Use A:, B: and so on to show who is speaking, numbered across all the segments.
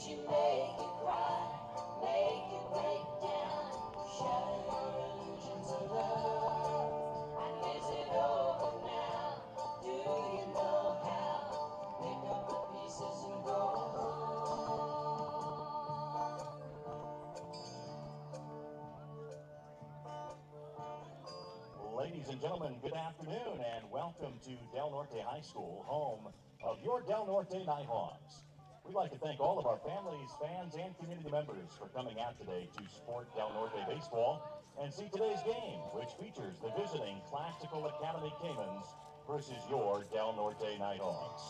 A: you make you cry, make you break down, shatter your illusions of love? And is it over now? Do you know how? Pick up the pieces and go home.
B: Ladies and gentlemen, good afternoon and welcome to Del Norte High School, home of your Del Norte Nighthawks. We'd like to thank all of our families, fans, and community members for coming out today to support Del Norte baseball and see today's game, which features the visiting Classical Academy Caymans versus your Del Norte Nighthawks.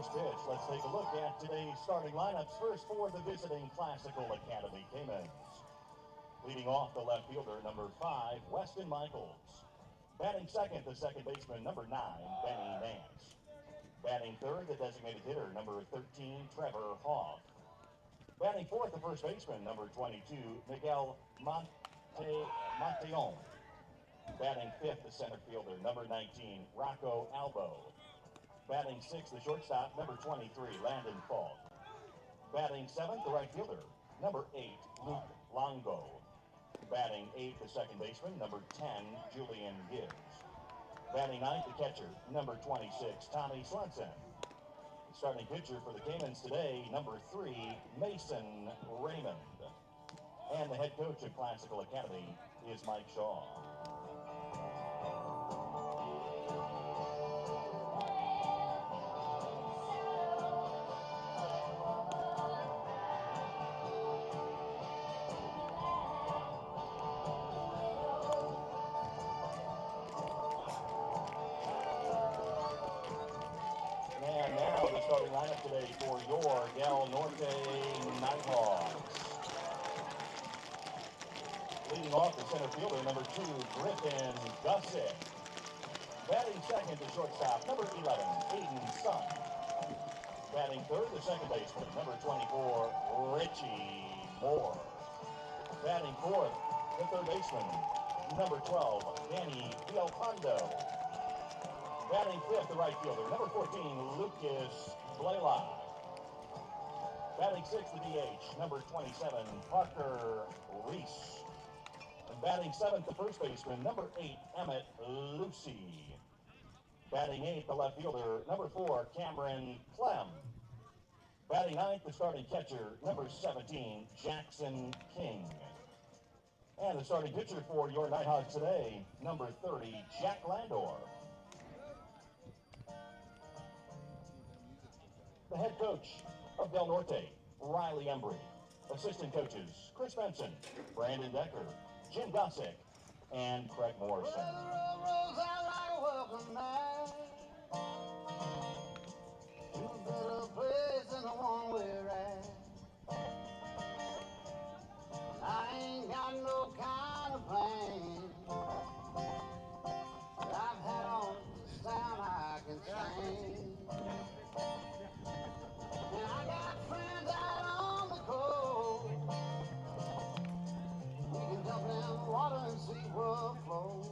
B: Pitch. Let's take a look at today's starting lineups. First for the visiting Classical Academy Caymans. Leading off the left fielder, number 5, Weston Michaels. Batting second, the second baseman, number 9, Benny Nance. Batting third, the designated hitter, number 13, Trevor Hoff. Batting fourth, the first baseman, number 22, Miguel Monteon. Batting fifth, the center fielder, number 19, Rocco Albo. Batting sixth, the shortstop, number 23, Landon Falk. Batting seventh, the right fielder, number 8, Luke Longo. Batting eighth, the second baseman, number 10, Julian Gibbs. Batting ninth, the catcher, number 26, Tommy Swenson. Starting pitcher for the Caymans today, number 3, Mason Raymond. And the head coach of Classical Academy is Mike Shaw. And now the starting lineup today for your Del Norte Nighthawks. Leading off the center fielder, number 2, Griffin Gussick. Batting second, the shortstop, number 11, Aiden Sun. Batting third, the second baseman, number 24, Richie Moore. Batting fourth, the third baseman, number 12, Danny Villalpando. Batting fifth, the right fielder, number 14, Lucas Blaylock. Batting sixth, the DH, number 27, Parker Reese. And batting seventh, the first baseman, number 8, Emmett Lucy. Batting eighth, the left fielder, number 4, Cameron Clem. Batting ninth, the starting catcher, number 17, Jackson King. And the starting pitcher for your Nighthawks today, number 30, Jack Landor. The head coach of Del Norte, Riley Embry. Assistant coaches, Chris Benson, Brandon Decker, Jim Gussick, and Craig Morrison.
C: Well, the road rolls out like a welcome mat to a better place than the one we're at. I ain't got no kind of plan, but I've had all this time I can stand. And I got friends out on the coast. We can jump in the water and see what flows.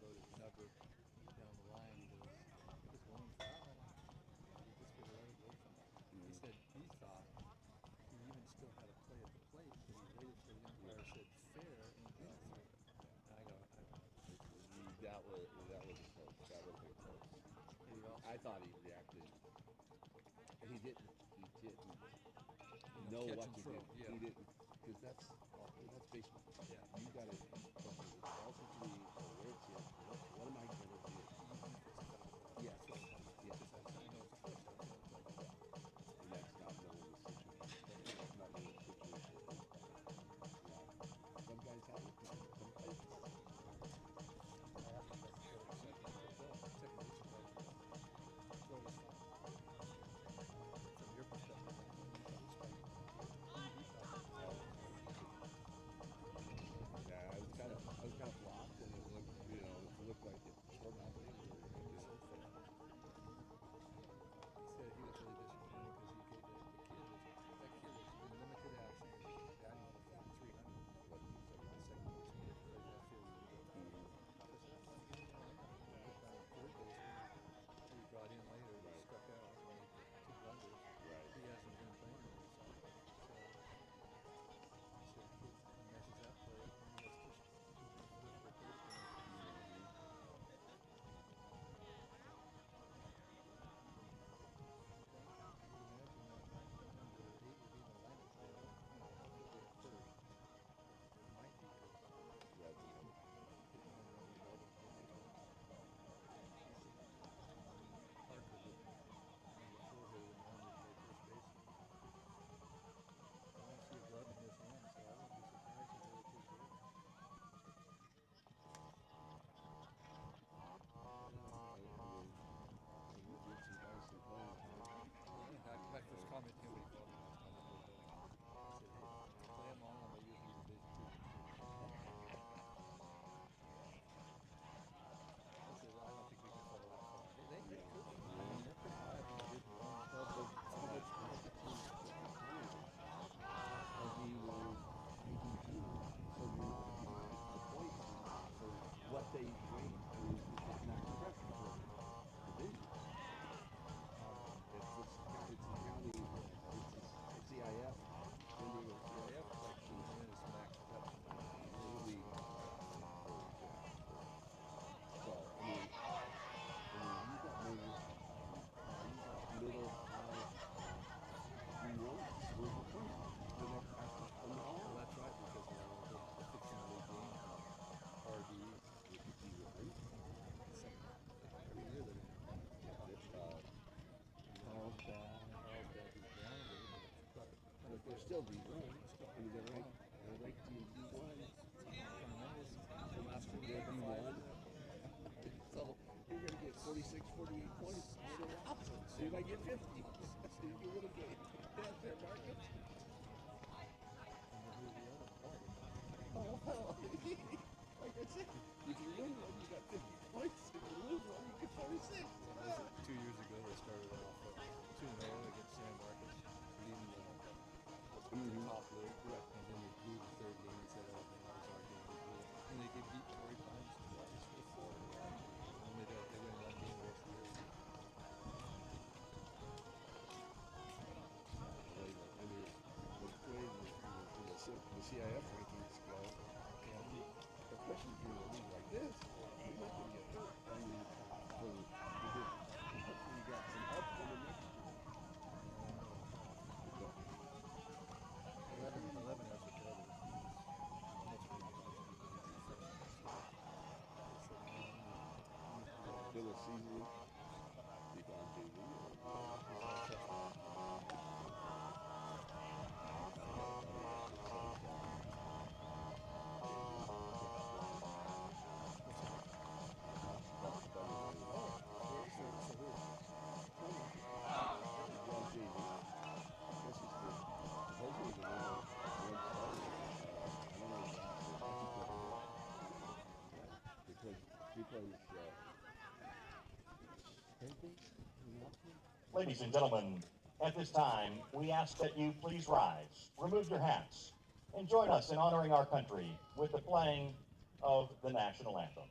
D: boat at Nubber down the line. He goes, it was going foul. You just got to let it go foul. He said he thought he even still had a play at the plate, but he waited till the umpire said fair, and then he threw it. And I go,
E: That was a close. That would have been close.
D: and he also,
E: I thought he reacted. He didn't
D: you
E: know
D: catch
E: what
D: and
E: to
D: throw.
E: do.
D: Yeah.
E: He didn't, because that's baseball.
D: Yeah.
E: You got to, okay, the ball's with me, or where it's hit, what am I going to do?
D: Even if it's a foul ball,
E: Yeah.
D: throw it hard.
E: Yeah.
D: Because I know it's a force out there. But
E: And that's not knowing the situation. That's not knowing the situation. Yeah. Some guys have it. Some guys don't.
D: I asked him about the throw at second. He goes, oh, second base is right. The throw was foul. From your perspective, then, when you thought it spiked, he thought it was foul.
E: Yeah, I was kind of blocked, and it looked like it scored nothing.
D: So fair. He said he was really disappointed because he gave the kid was in limited action. He was batting like 300. But he was like the second baseman. He had to play left field or right field. So I said, well, get in there lineup. And I looked down at third baseman, who he brought in later,
E: Right.
D: struck out and made 2 blunders.
E: Right.
D: He hasn't been playing well. So he said the kid messes that play up, and he has 2 vertical penalties. You imagine that number 8 would be in the lineup there. He'll be at first. It might be because
E: Yeah, it's
D: hitting home runs and doubles basically. Parker would be the 4 hitter, and Warner would play first base. I don't see a glove in his hand, so I wouldn't be surprised if they would take care of him.
E: We'll give some guys some playing time.
D: My first comment to him when he called me last time before the betting, I said, hey, play them all, and maybe you'll be Division II next year. I said, well, I don't think we can fall that far. They could. I mean, they're pretty high. They did one.
E: How much the teams he was making teams. So the point for what they rate is not correct for division. It's the county, it's CIF, San Diego CIF section.
D: And then it's max cut.
E: Really, so, I mean, you got majors, you got middle, high, you want schools of fun. The next from now
D: Well,
E: on.
D: that's right, because they're fixing a league game from RD.
E: Wichita wins.
D: Every year they're going to come.
E: Carlsbad.
D: Carlsbad is down a little bit, but
E: But they're still D1. I mean, they're ranked D1.
D: Carmena's the last year
E: They're
D: they
E: D1. So you're going to get 46, 48 points. So you might get 50. So you can win a game. That's their market. Oh, well. Like I said, if you win one, you got 50 points. If you lose one, you get 46.
D: 2 years ago they started off 2-0 against San Marcos, leading the top league, and then they blew the third game and said, oh, that was our game, we blew it. And they get beat Torrey Pines twice for 4. And they win one game the rest of the year.
E: I mean, the way the CIF rankings go, especially in a league like this, you're not going to get hurt. I mean, hopefully you got some help coming next year.
D: 11 has a brother. Almost made the varsity, but he's a freshman. They said, no, you need to go.
E: Still a season. People on TV.
D: He's a freshman. So who?
E: On TV. This is supposedly the one started. I don't know exactly. Because third base in outfield.
B: Ladies and gentlemen, at this time, we ask that you please rise, remove your hats, and join us in honoring our country with the playing of the national anthem.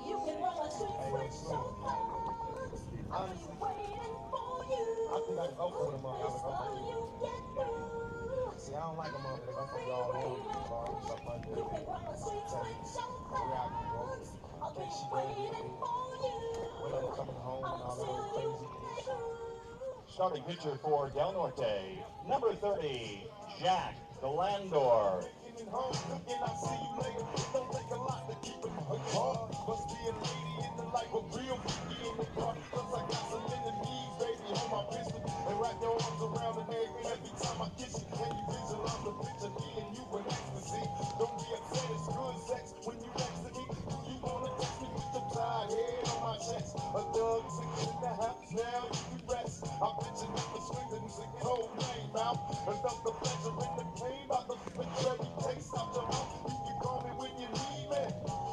A: You can run a street with so fast. I'll be waiting for you.
F: I think I can go for them
A: It's all you get through.
F: See, I don't like them they go for y'all stuff like that.
A: You can run a street with so fast. I'll be waiting for you.
F: When I'm coming home and all
A: Until
F: that
A: you
F: crazy.
A: get through.
B: Starting pitcher for Del Norte, number 30, Jack Delandor.
F: Home, and I'll see you later. Don't take a lot to keep it hard. Must be a lady in the life of real freaky in the car. Cause I got some enemies, baby, hold my pistol. And wrap your arms around the neck every time I kiss you. Can you visualize the picture, me and you in ecstasy? Don't be upset, it's good sex when you next to me. Do you wanna touch me with the tied head on my chest? A thug 6 in the house, now you can rest. I'm bitching up the swing and sick cold name out. And felt the pleasure in the pain about the very taste out your mouth. You can call me when you need me.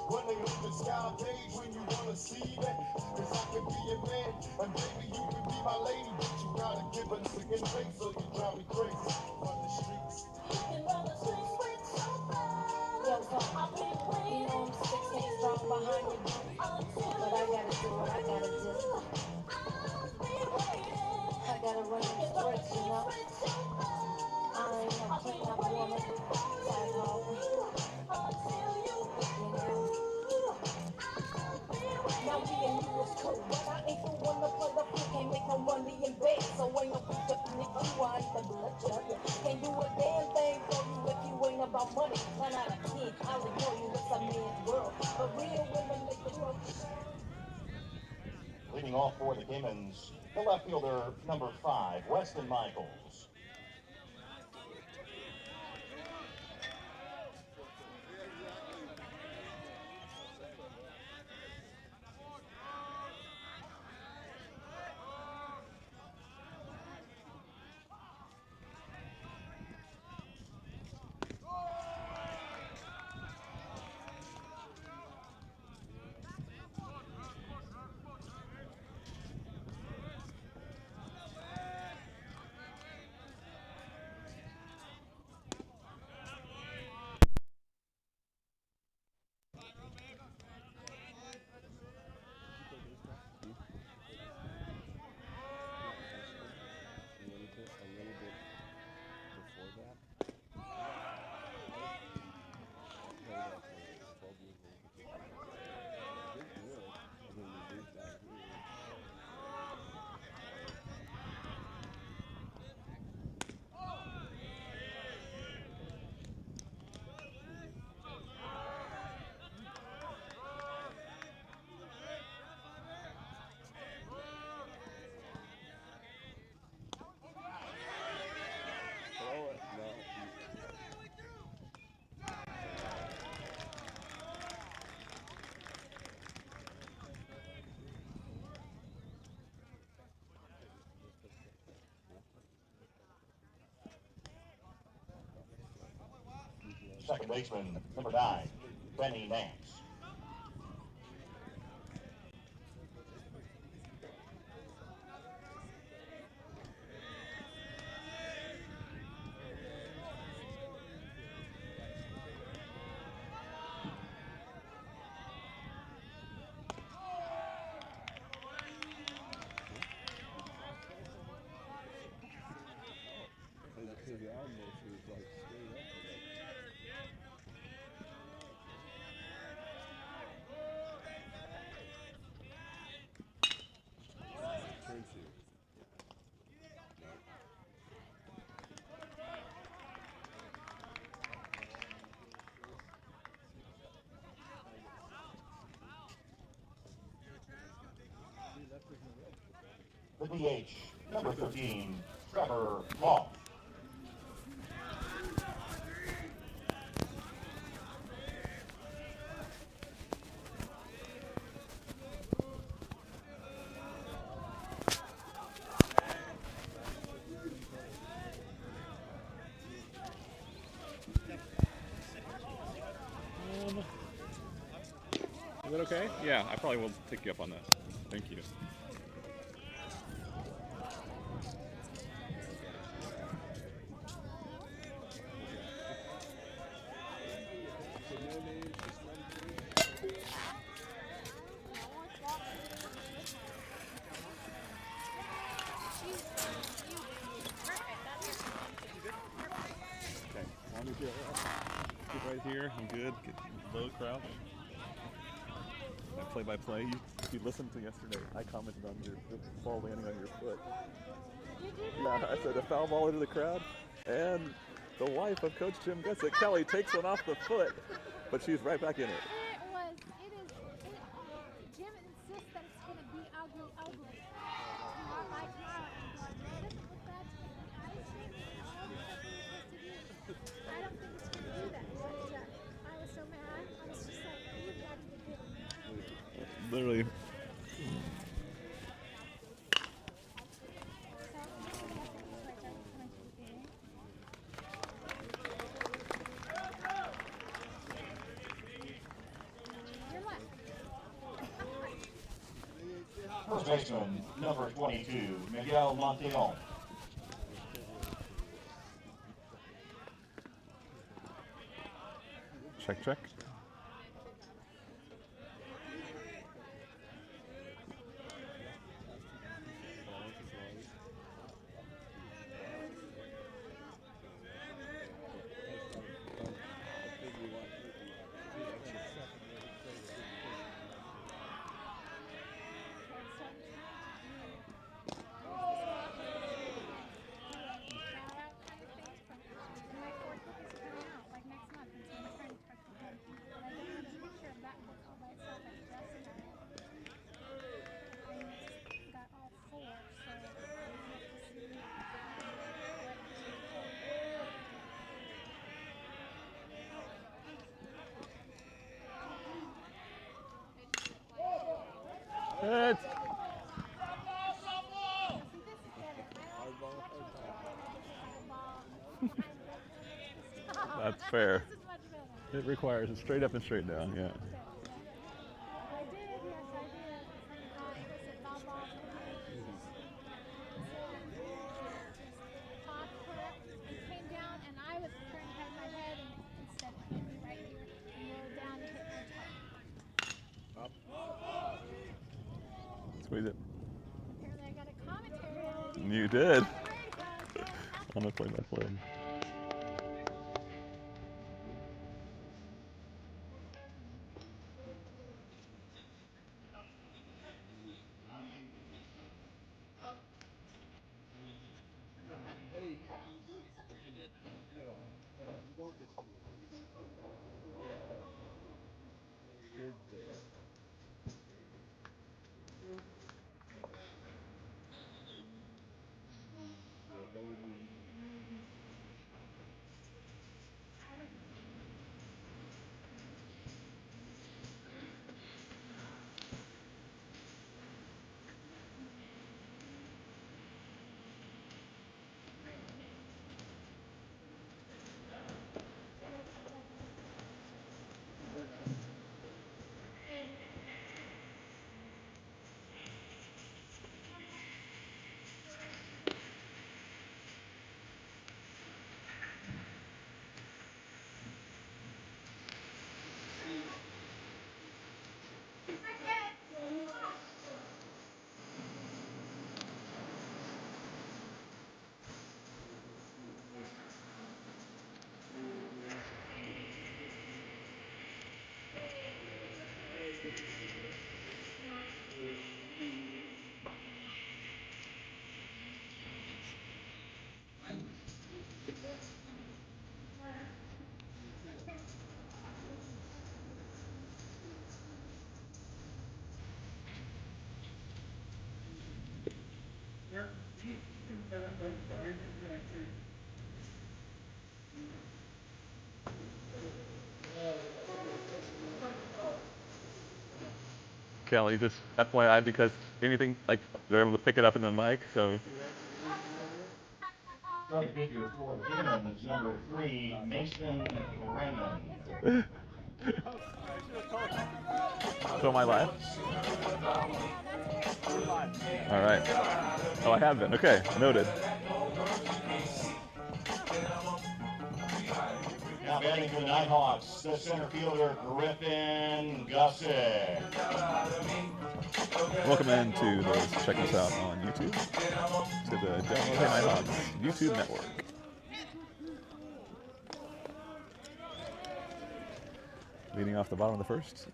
F: 1-800 Sky Page when you wanna see me. Cause I can be your man, and baby you can be my lady. But you gotta give a second face or you drive me crazy. Run the streets.
A: You can run the streets with so fast. Yo, I'll be waiting. You know I'm 16 strong behind you, but I gotta do what I gotta do. I'll be waiting. I gotta run the streets, you know. I ain't no clean-up woman. Side home. Until you get through. Now me and you was cool, but I ain't the one to play the fool. Can't make no money in bed, so ain't no future nigga. You I ain't the blood judge. Can't do a damn thing for you if you ain't about money. Run out of kid, I'll ignore you. It's a man's world, but real women make the world.
B: Leading off for the Caymans, the left fielder, number 5, Weston Michaels. Second baseman, number 9, Benny Nance.
E: Mine mostly is like straight up, but like turn two. No. See, left isn't red.
B: The DH, number 13, Trevor Long.
G: Is that okay? Yeah, I probably will take you up on that. Thank you.
E: So no names, just one thing.
G: Okay, as long as you're get right here, I'm good. Get low crouch. Play by play. If you listened to yesterday, I commented on your ball landing on your foot. Yeah, I said a foul ball into the crowd, and the wife of Coach Jim Gusset, Kelly, takes one off the foot, but she's right back in it.
A: Jim insists that it's going to be ugly. By tomorrow, I'm going, no, it doesn't look bad to me. I see all the stuff we're supposed to do. I don't think it's going to do that. But I was so mad. I was just like, you've got to be kidding me.
G: Literally.
B: First baseman, number 22, Miguel Montillon.
G: Check, check. It's That's fair. It requires a straight up and straight down, yeah.
A: I did, yes, I did. It was a foul ball. Todd correct. It came down, and I was trying to have my head, and instead it hit me right here and rolled down and hit my toe.
E: Up.
G: Squeeze it.
A: Apparently, I got a commentary on it.
G: You did. On the play by play.
E: Hey. No. You don't get to. Good there. You're loading.
G: Kelly, just FYI, because anything, like, they're able to pick it up in the mic, so.
B: Starting figure for the Cannons, number 3, Mason Raymond.
G: So am I live? All right. Oh, I have been. Okay, noted.
B: Now batting for the Nighthawks, the center fielder, Griffin Gussick.
G: Welcome in to those checking us out on YouTube, to the Download Nighthawks YouTube network. Leading off the bottom of the first,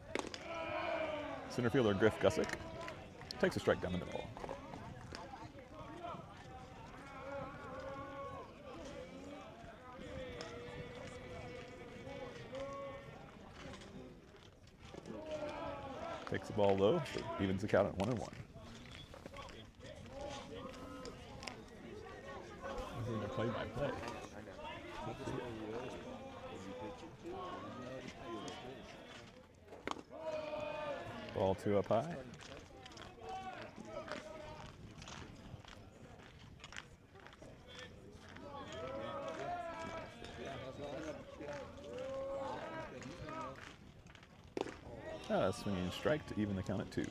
G: center fielder Griff Gussick takes a strike down the middle. Takes the ball low, so evens the count at 1-1. This is a play-by-play. Ball 2 up high. Swinging strike to even the count at 2.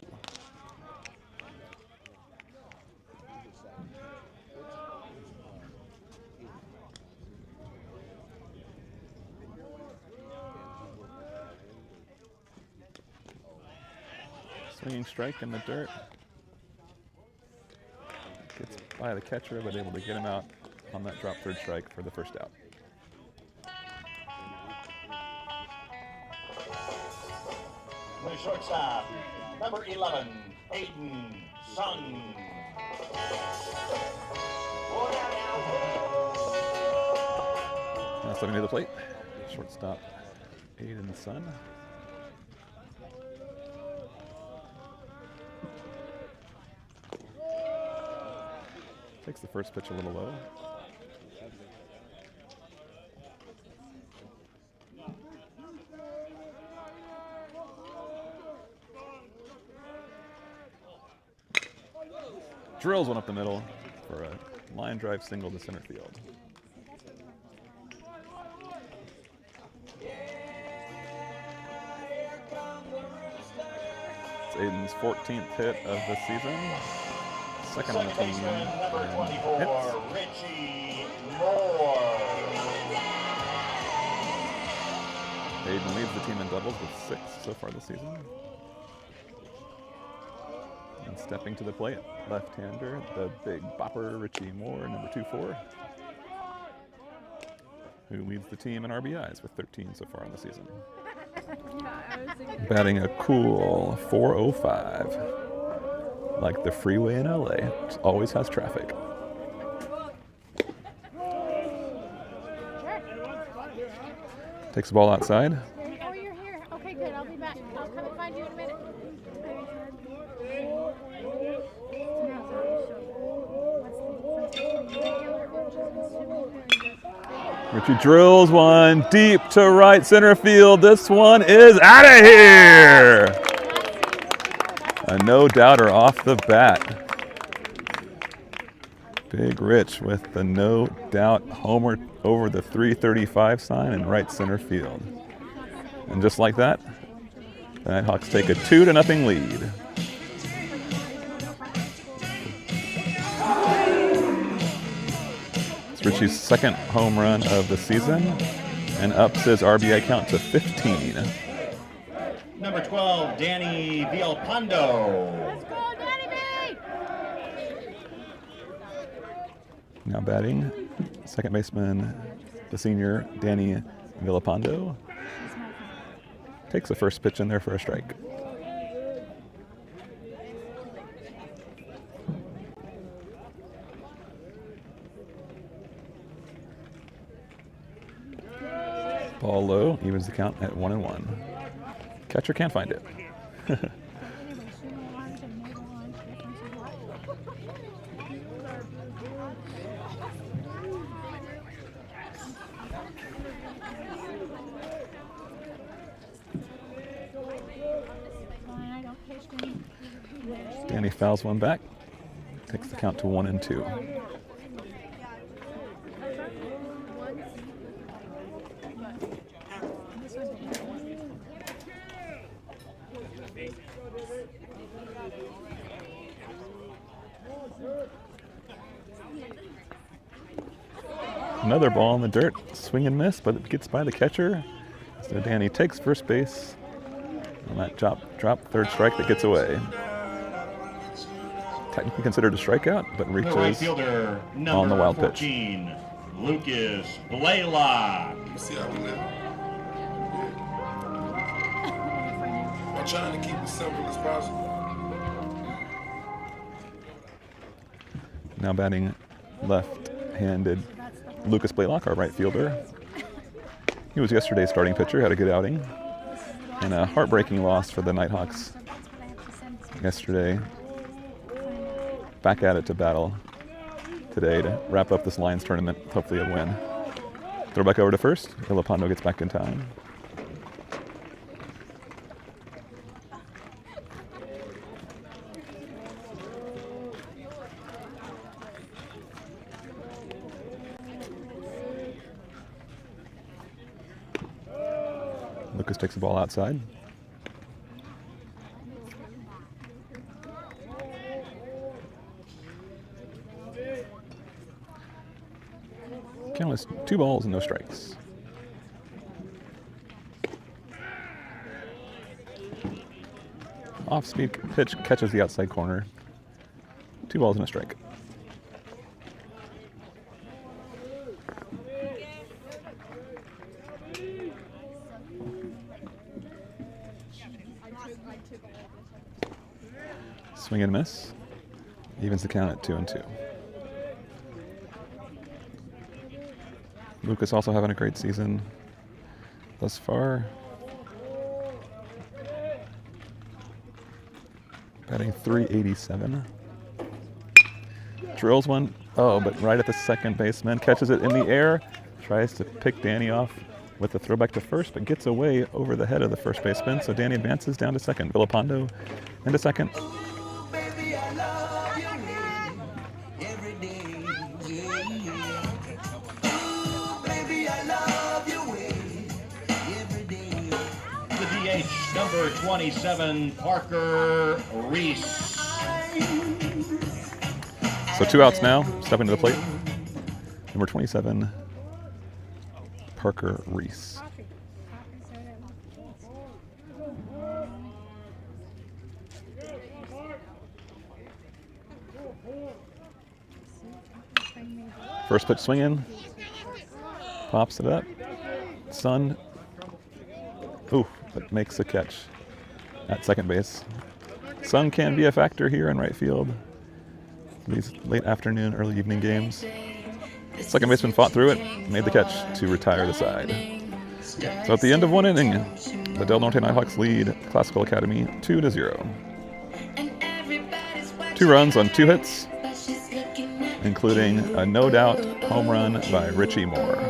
G: Swinging strike in the dirt. Gets by the catcher, but able to get him out on that drop third strike for the first out.
B: The shortstop, number 11, Aiden Sun.
G: Now stepping to the plate, shortstop Aiden Sun. Takes the first pitch a little low. Drills one up the middle for a line drive single to center field. It's Aiden's 14th hit of the season. Second on the team.
B: Number 24, Richie Moore.
G: Aiden leads the team in doubles with 6 so far this season. And stepping to the plate, left-hander, the big bopper, Richie Moore, number 24, who leads the team in RBIs with 13 so far in the season. Batting a cool .405, like the freeway in LA. It always has traffic. Takes the ball outside.
H: Oh, you're here. Okay, good. I'll be back. I'll come and find you in a minute.
G: Richie drills one deep to right center field. This one is out of here. A no-doubter off the bat. Big Rich with the no-doubt homer over the 335 sign in right center field. And just like that, the Nighthawks take a 2-0 lead. Richie's second home run of the season and ups his RBI count to 15.
B: Number 12, Danny Villalpando.
H: Let's go, Danny B!
G: Now batting, second baseman, the senior Danny Villalpando. Takes the first pitch in there for a strike. Ball low, evens the count at 1-1. Catcher can't find it. Danny fouls one back. Takes the count to 1-2. Another ball in the dirt, swing and miss, but it gets by the catcher. So Danny takes first base on that drop third strike that gets away. Technically considered a strikeout, but reaches
B: right fielder,
G: on the wild
B: 14, pitch. Lucas Blaylock.
F: You see how we live? Yeah. I'm trying to keep it simple as possible.
G: Now batting left-handed Lucas Blaylock, our right fielder. He was yesterday's starting pitcher, had a good outing. And a heartbreaking loss for the Nighthawks yesterday. Back at it to battle today to wrap up this Lions tournament, hopefully a win. Throw back over to first. Yolobox gets back in time. Lucas takes the ball outside. Count is 2 balls and no strikes. Off-speed pitch catches the outside corner. 2 balls and a strike. Swing and miss. Evens the count at 2-2. Lucas also having a great season thus far. Batting .387. Drills one. Oh, but right at the second baseman. Catches it in the air. Tries to pick Danny off with the throwback to first, but gets away over the head of the first baseman. So Danny advances down to second. Yolobox into second.
B: Number 27, Parker Reese.
G: So 2 outs now, stepping to the plate. Number 27, Parker Reese. First pitch swinging, pops it up. Sun. Ooh, but makes a catch at second base. Sun can be a factor here in right field. These late afternoon, early evening games. Second baseman fought through it, made the catch to retire the side. So at the end of 1 inning, the Del Norte Nighthawks lead Classical Academy 2-0. 2 runs on 2 hits, including a no-doubt home run by Richie Moore.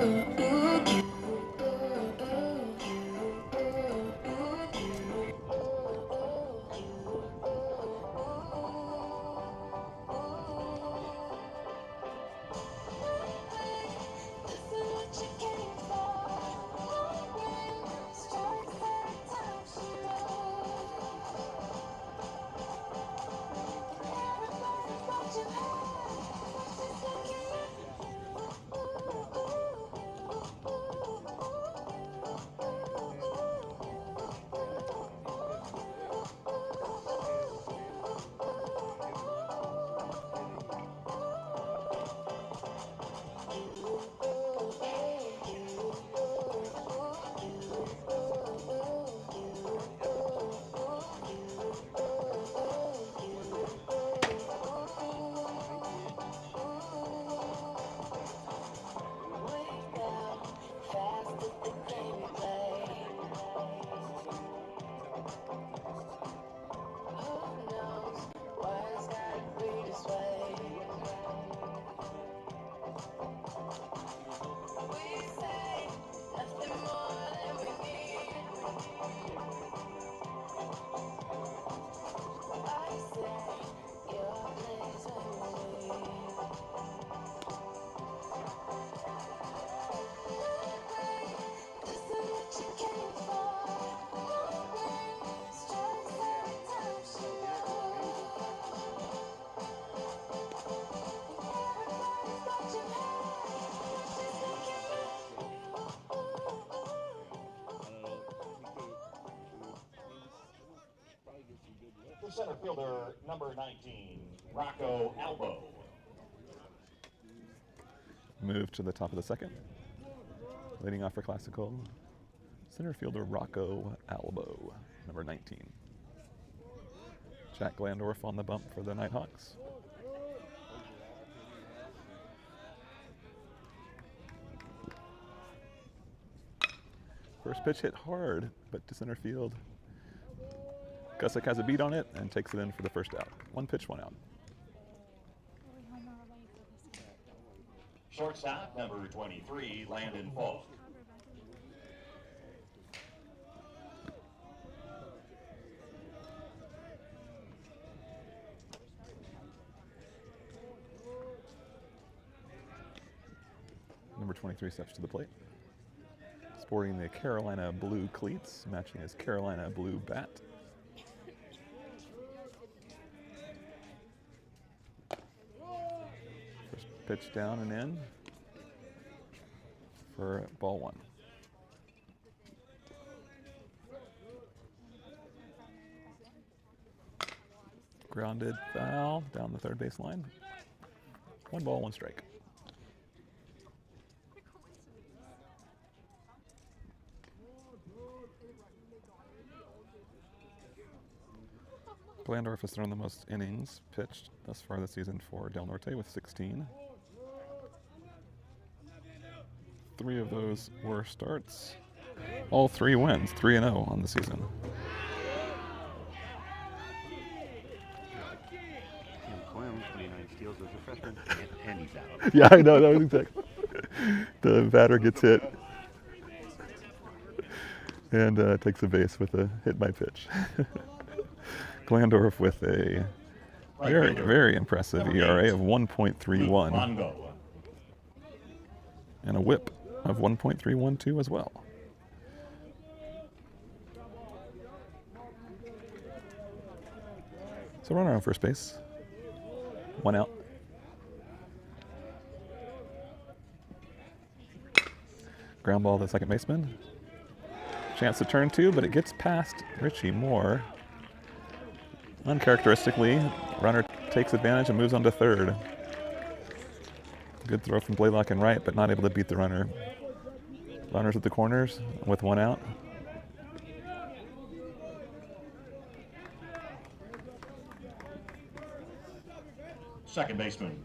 B: the center fielder, number 19, Rocco Albo.
G: Move to the top of the second. Leading off for Classical, center fielder Rocco Albo, number 19. Jack Glandorf on the bump for the Nighthawks. First pitch hit hard, but to center field. Gusick has a beat on it and takes it in for the first out. One pitch, one out.
B: Shortstop, number 23, Landon Falk.
G: Number 23 steps to the plate. Sporting the Carolina blue cleats, matching his Carolina blue bat. First pitch down and in for ball one. Grounded foul down the third base line. 1 ball, 1 strike. Glandorf has thrown the most innings pitched thus far this season for Del Norte with 16. 3 of those were starts. All 3 wins, 3-0 on the season.
E: Clem, 29 steals as a freshman, and he's out.
G: Yeah, I know, that was exactly. The batter gets hit and takes a base with a hit by pitch. Glandorf with a very, very impressive ERA of 1.31 and a whip of 1.312 as well. So runner on first base, 1 out. Ground ball to the second baseman. Chance to turn 2, but it gets past Richie Moore. Uncharacteristically, runner takes advantage and moves on to third. Good throw from Blaylock and right, but not able to beat the runner. Runners at the corners with 1 out.
B: Second baseman,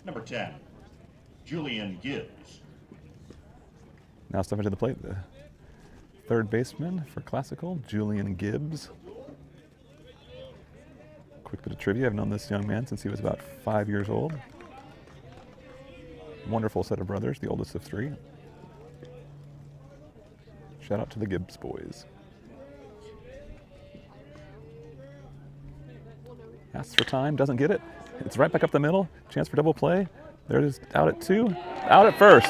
B: number 10, Julian Gibbs.
G: Now stepping to the plate, the third baseman for Classical, Julian Gibbs. Quick bit of trivia, I've known this young man since he was about 5 years old. Wonderful set of brothers, the oldest of 3. Shout out to the Gibbs boys. Asks for time, doesn't get it. It's right back up the middle, chance for double play. There it is, out at 2, out at first.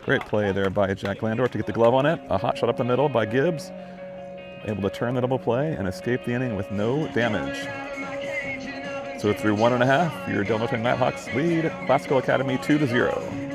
G: Great play there by Jack Glandorf to get the glove on it. A hot shot up the middle by Gibbs. Able to turn the double play and escape the inning with no damage. So through 1.5, your Del Norte Nighthawks lead Classical Academy 2-0.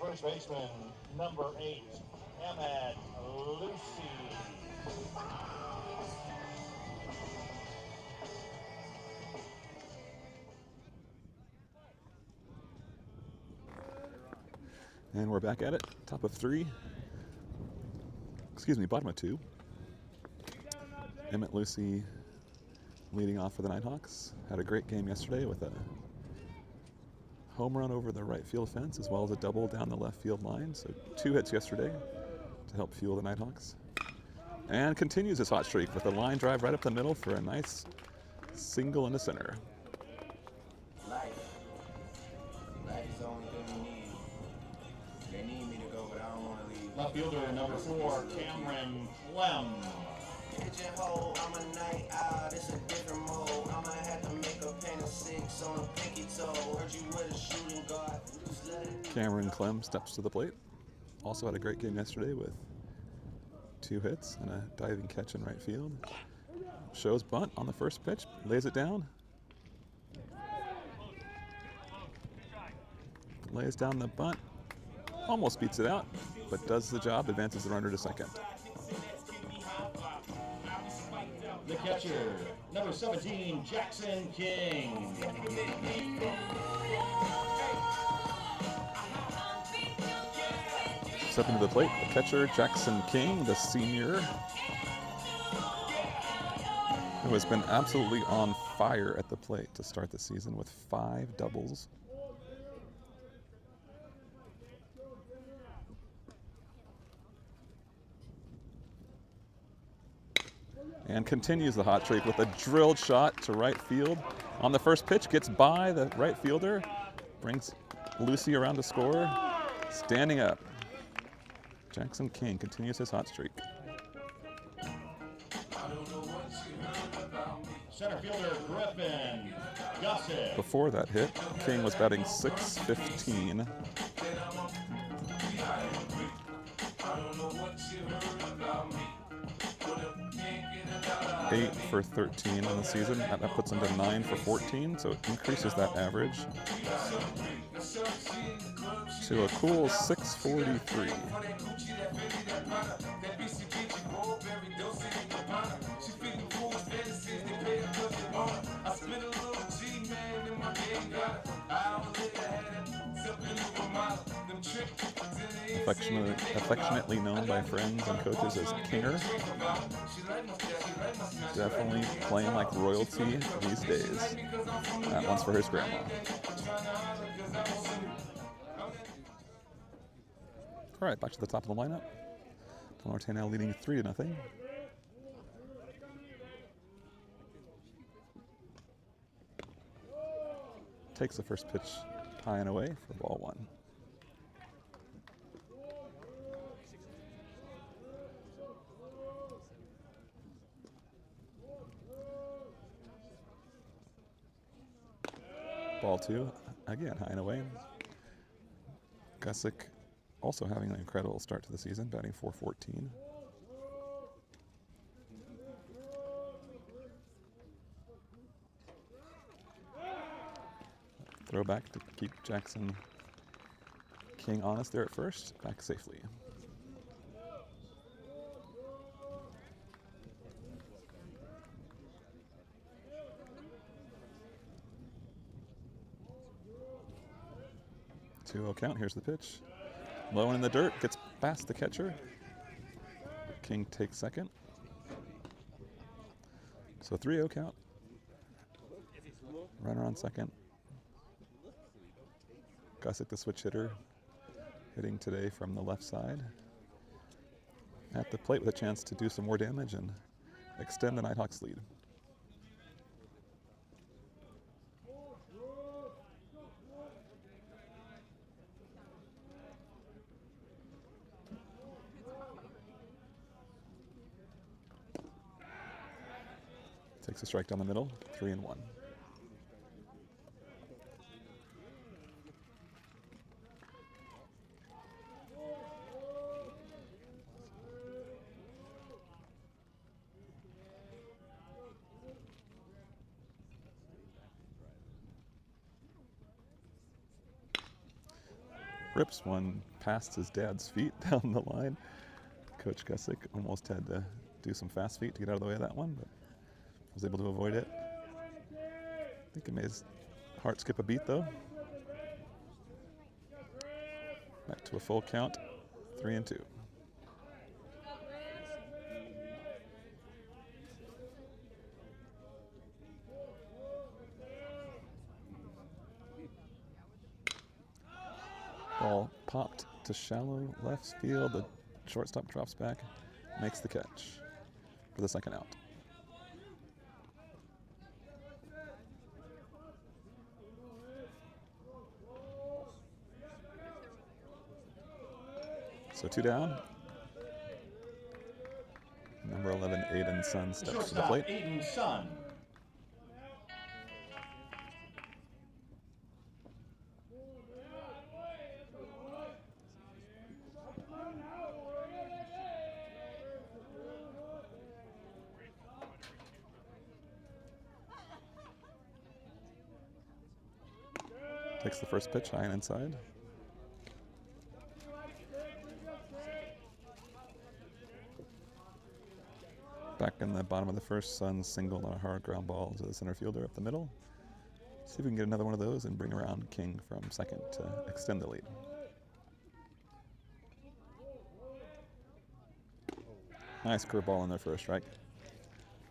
B: first baseman, number 8, Ahmed Lucy.
G: And we're back at it. Top of 3. Excuse me, bottom of 2. Emmett Lucy leading off for the Nighthawks. Had a great game yesterday with a home run over the right field fence as well as a double down the left field line. So 2 hits yesterday to help fuel the Nighthawks. And continues his hot streak with a line drive right up the middle for a nice single into center.
I: Life is the only thing we need. They need me to go, but I don't want to leave.
B: Left fielder, number 4, Cameron Clem.
I: Pigeonhole, I'm a night owl, it's a different mode. I'ma have to make a pen of 6 on a pinky toe. Heard you with a shooting guard.
G: Cameron Clem steps to the plate. Also had a great game yesterday with 2 hits and a diving catch in right field. Shows bunt on the first pitch, lays it down. Lays down the bunt, almost beats it out, but does the job, advances the runner to second.
B: The catcher, number 17, Jackson King.
G: Stepping to the plate, the catcher, Jackson King, the senior, who has been absolutely on fire at the plate to start the season with 5 doubles. And continues the hot streak with a drilled shot to right field. On the first pitch, gets by the right fielder, brings Lucy around to score. Standing up, Jackson King continues his hot streak.
B: Center fielder, Griffin Gusset.
G: Before that hit, King was batting .615. 8 for 13 in the season. That puts him to 9 for 14, so it increases that average to a cool 643. Affectionately known by friends and coaches as Kinger. Definitely playing like royalty these days. That one's for his grandma. All right, back to the top of the lineup. Norte now leading 3-0. Takes the first pitch high and away for ball 1. Ball 2, again high and away. Gusick also having an incredible start to the season, batting .414. Throw back to keep Jackson King honest there at first, back safely. Two-0 count, here's the pitch. Low and in the dirt, gets past the catcher. King takes second. So 3-0 count. Runner on second. Gusick, the switch hitter, hitting today from the left side. At the plate with a chance to do some more damage and extend the Nighthawks lead. Takes a strike down the middle, 3-1. Rips one past his dad's feet down the line. Coach Gusick almost had to do some fast feet to get out of the way of that one, but was able to avoid it. I think it made his heart skip a beat though. Back to a full count, 3-2. Ball popped to shallow left field. The shortstop drops back, makes the catch for the second out. So 2 down. Number 11, Aiden Sun steps to the plate.
B: Aiden Sun.
G: Takes the first pitch high and inside. Back in the bottom of the first, Sun singled on a hard ground ball to the center fielder up the middle. See if we can get another one of those and bring around King from second to extend the lead. Nice curveball in there for a strike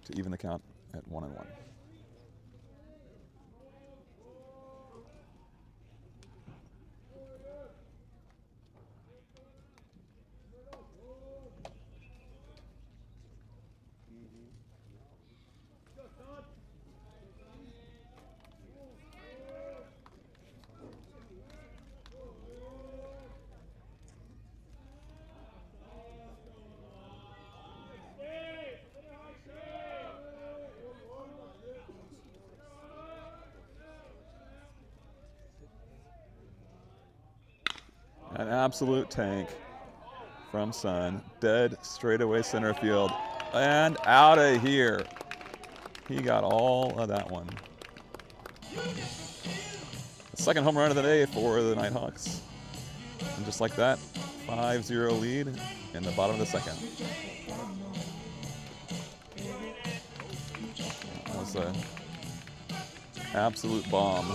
G: to even the count at 1-1. An absolute tank from Sun. Dead straightaway center field. And out of here. He got all of that one. The second home run of the day for the Nighthawks. And just like that, 5-0 lead in the bottom of the second. That was an absolute bomb.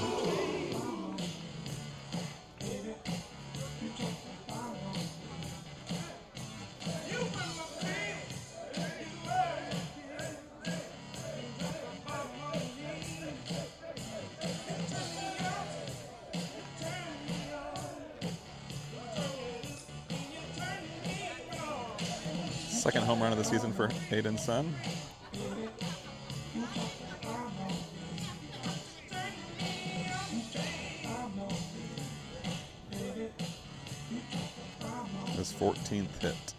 G: Second home run of the season for Aiden Sun. His 14th hit.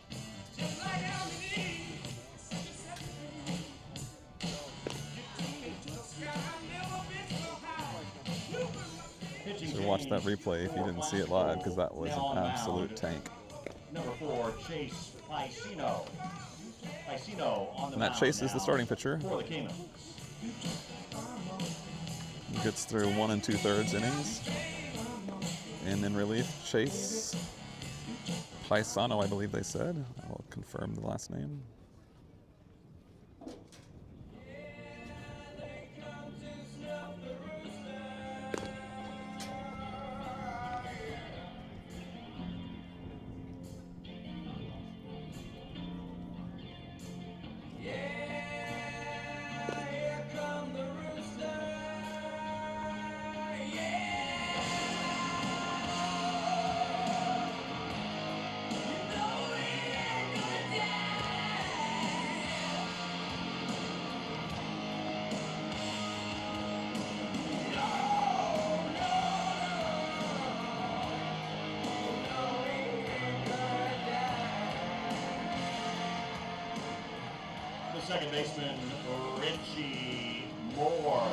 G: Should watch that replay if you didn't see it live, because that was an absolute tank.
B: Number 4, Chase Icino. On the
G: And that Chase is the starting pitcher.
B: For the Kingdom.
G: He gets through 1 2/3 innings. And in relief, Chase Paisano, I believe they said. I'll confirm the last name.
B: Second baseman, Richie Moore.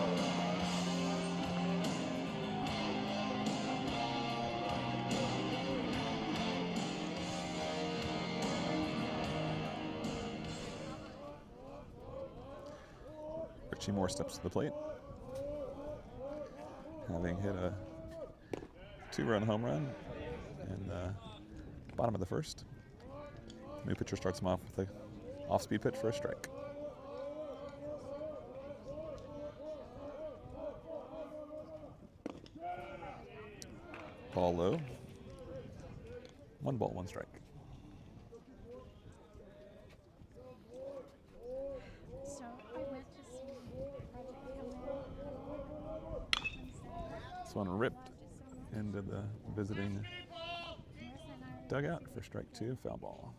G: Richie Moore steps to the plate, having hit a 2-run home run in Bottom of the first. New pitcher starts him off with a off-speed pitch for a strike. Ball low. 1 ball, 1 strike.
H: So I went to see
G: This one ripped into the visiting dugout for strike 2, foul ball.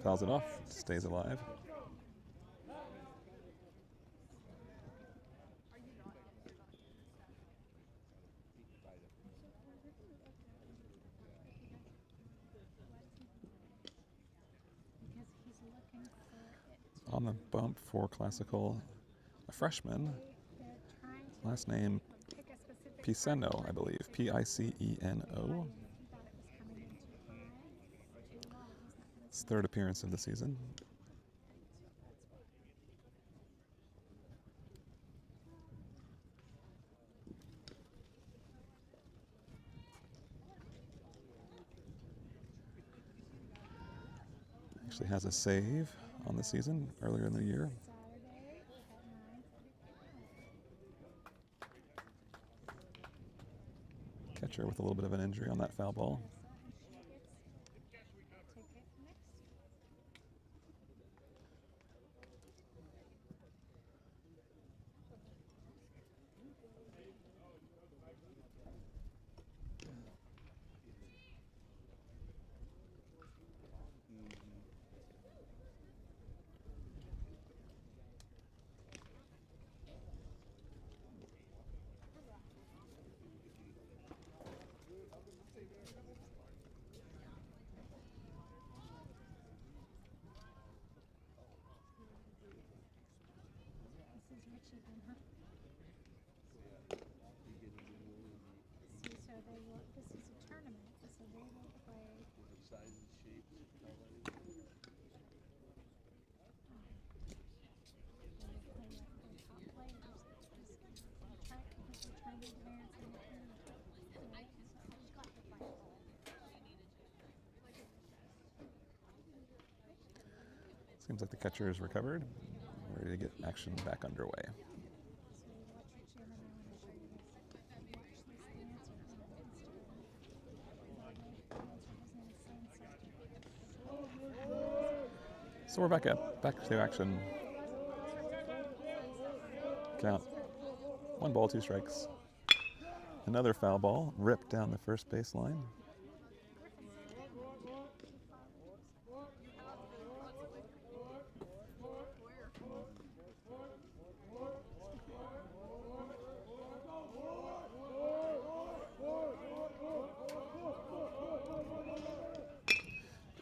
G: Fouls it off, stays alive. On the bump for Classical, a freshman, last name Piceno, I believe, Piceno. It's 3rd appearance of the season. Actually has a save on the season earlier in the year. Catcher with a little bit of an injury on that foul ball. Seems like the catcher is recovered, ready to get action back underway. So we're back to action. Count. 1 ball, 2 strikes. Another foul ball ripped down the first baseline.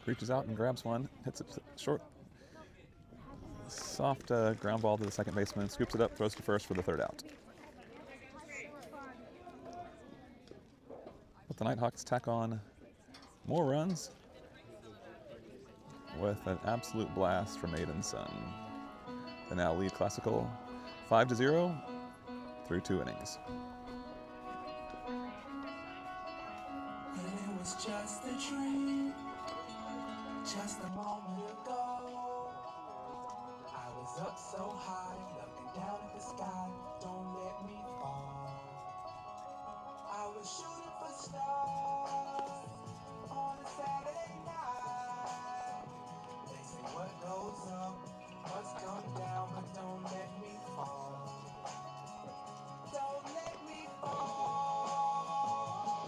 G: Reaches out and grabs one, hits it short. Soft ground ball to the second baseman, scoops it up, throws to first for the 3rd out. But the Nighthawks tack on more runs with an absolute blast from Aiden's son. They now lead Classical 5-0 through 2 innings.
I: It was just a dream. Just a moment ago, I was up so high, looking down at the sky. Don't let me fall. I was shooting for stars on a Saturday night. They say what goes up must come down, but don't let me fall. Don't let me fall.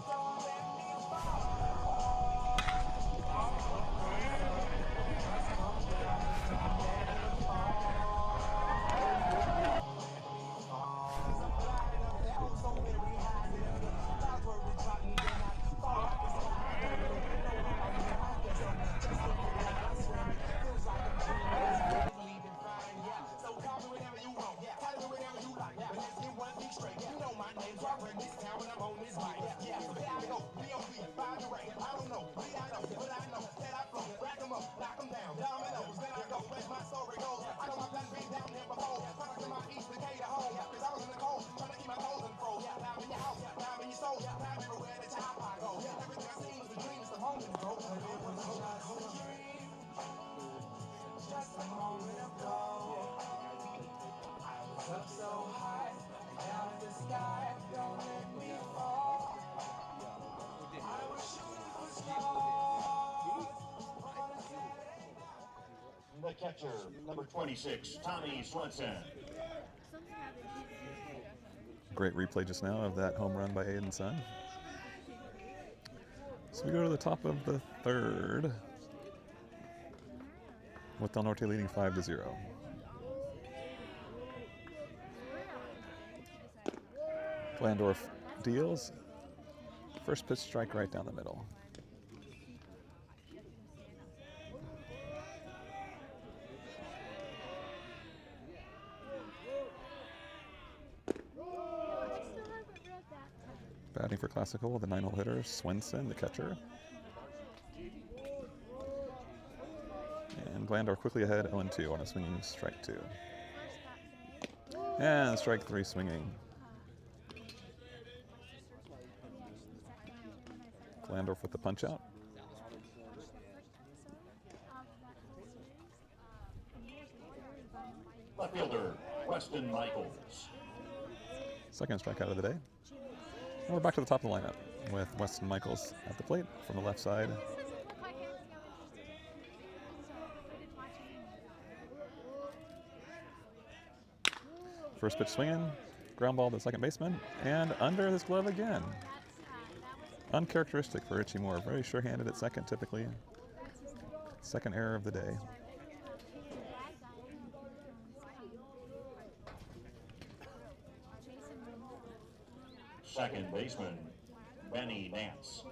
I: Don't let me fall.
B: catcher, number 26, Tommy Swenson.
G: Great replay just now of that home run by Aiden's son. So we go to the top of the third with Del Norte leading 5-0. Glandorf deals. First pitch strike right down the middle. Batting for Classical, the 9-hole hitter, Swenson, the catcher. And Glandorf quickly ahead, 0-2 on a swinging strike 2. And strike 3 swinging. Glandorf with the punch out.
B: Left fielder, Weston Michaels.
G: Second strikeout of the day. And we're back to the top of the lineup with Weston Michaels at the plate from the left side. First pitch swinging, ground ball to the second baseman, and under his glove again. Uncharacteristic for Richie Moore. Very sure-handed at second, typically. Second error of the day.
B: Second baseman, Benny Nance.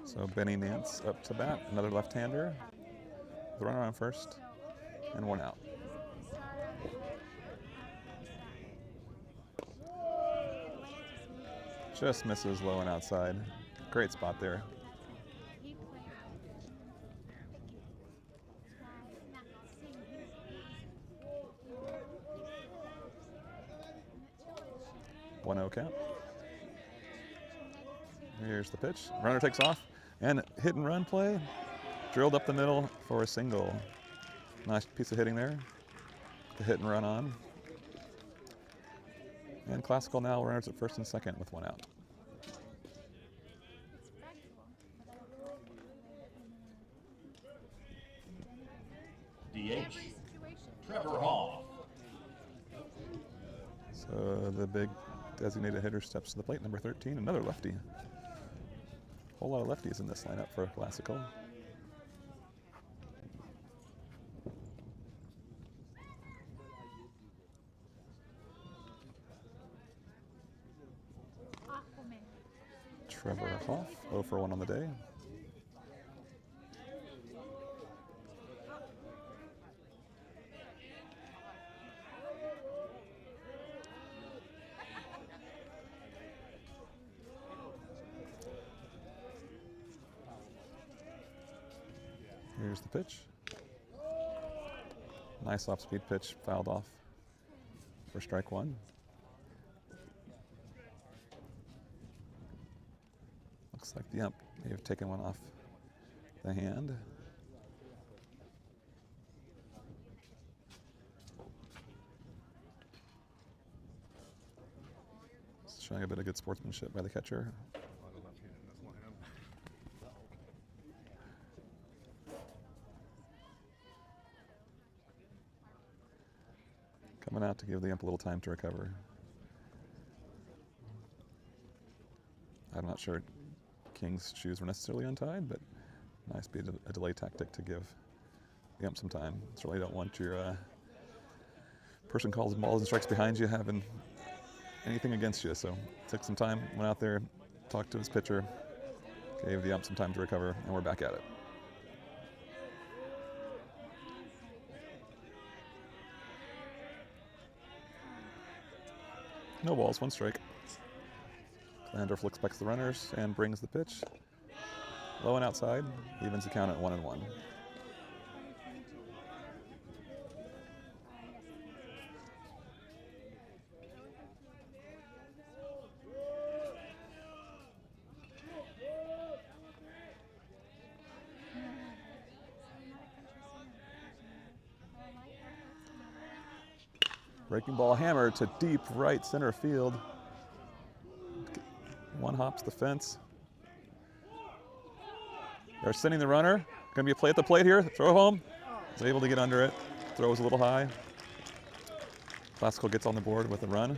G: So Benny Nance up to bat, another left-hander. The runner on first, and one out. Just misses low and outside. Great spot there. One 0 count. Here's the pitch. Runner takes off, and hit and run play. Drilled up the middle for a single. Nice piece of hitting there. The hit and run on. And Classical now runners at first and second with one out.
B: DH, Trevor Hall.
G: So the big designated hitter steps to the plate, number 13, another lefty. Whole lot of lefties in this lineup for Classical. Trevor Hoff, 0 for 1 on the day. Here's the pitch. Nice off-speed pitch, fouled off for strike 1. Looks like the ump may have taken one off the hand. Showing a bit of good sportsmanship by the catcher. Coming out to give the ump a little time to recover. I'm not sure King's shoes were necessarily untied, but nice be a delay tactic to give the ump some time. Certainly don't want your person calls balls and strikes behind you having anything against you. So took some time, went out there, talked to his pitcher, gave the ump some time to recover, and we're back at it. No balls, one strike. Glandorf looks back to the runners and brings the pitch. Low and outside, evens the count at 1-1. Breaking ball hammered to deep right center field. One hops the fence. They're sending the runner. Gonna be a play at the plate here. Throw home. Is able to get under it. Throws a little high. Classical gets on the board with a run.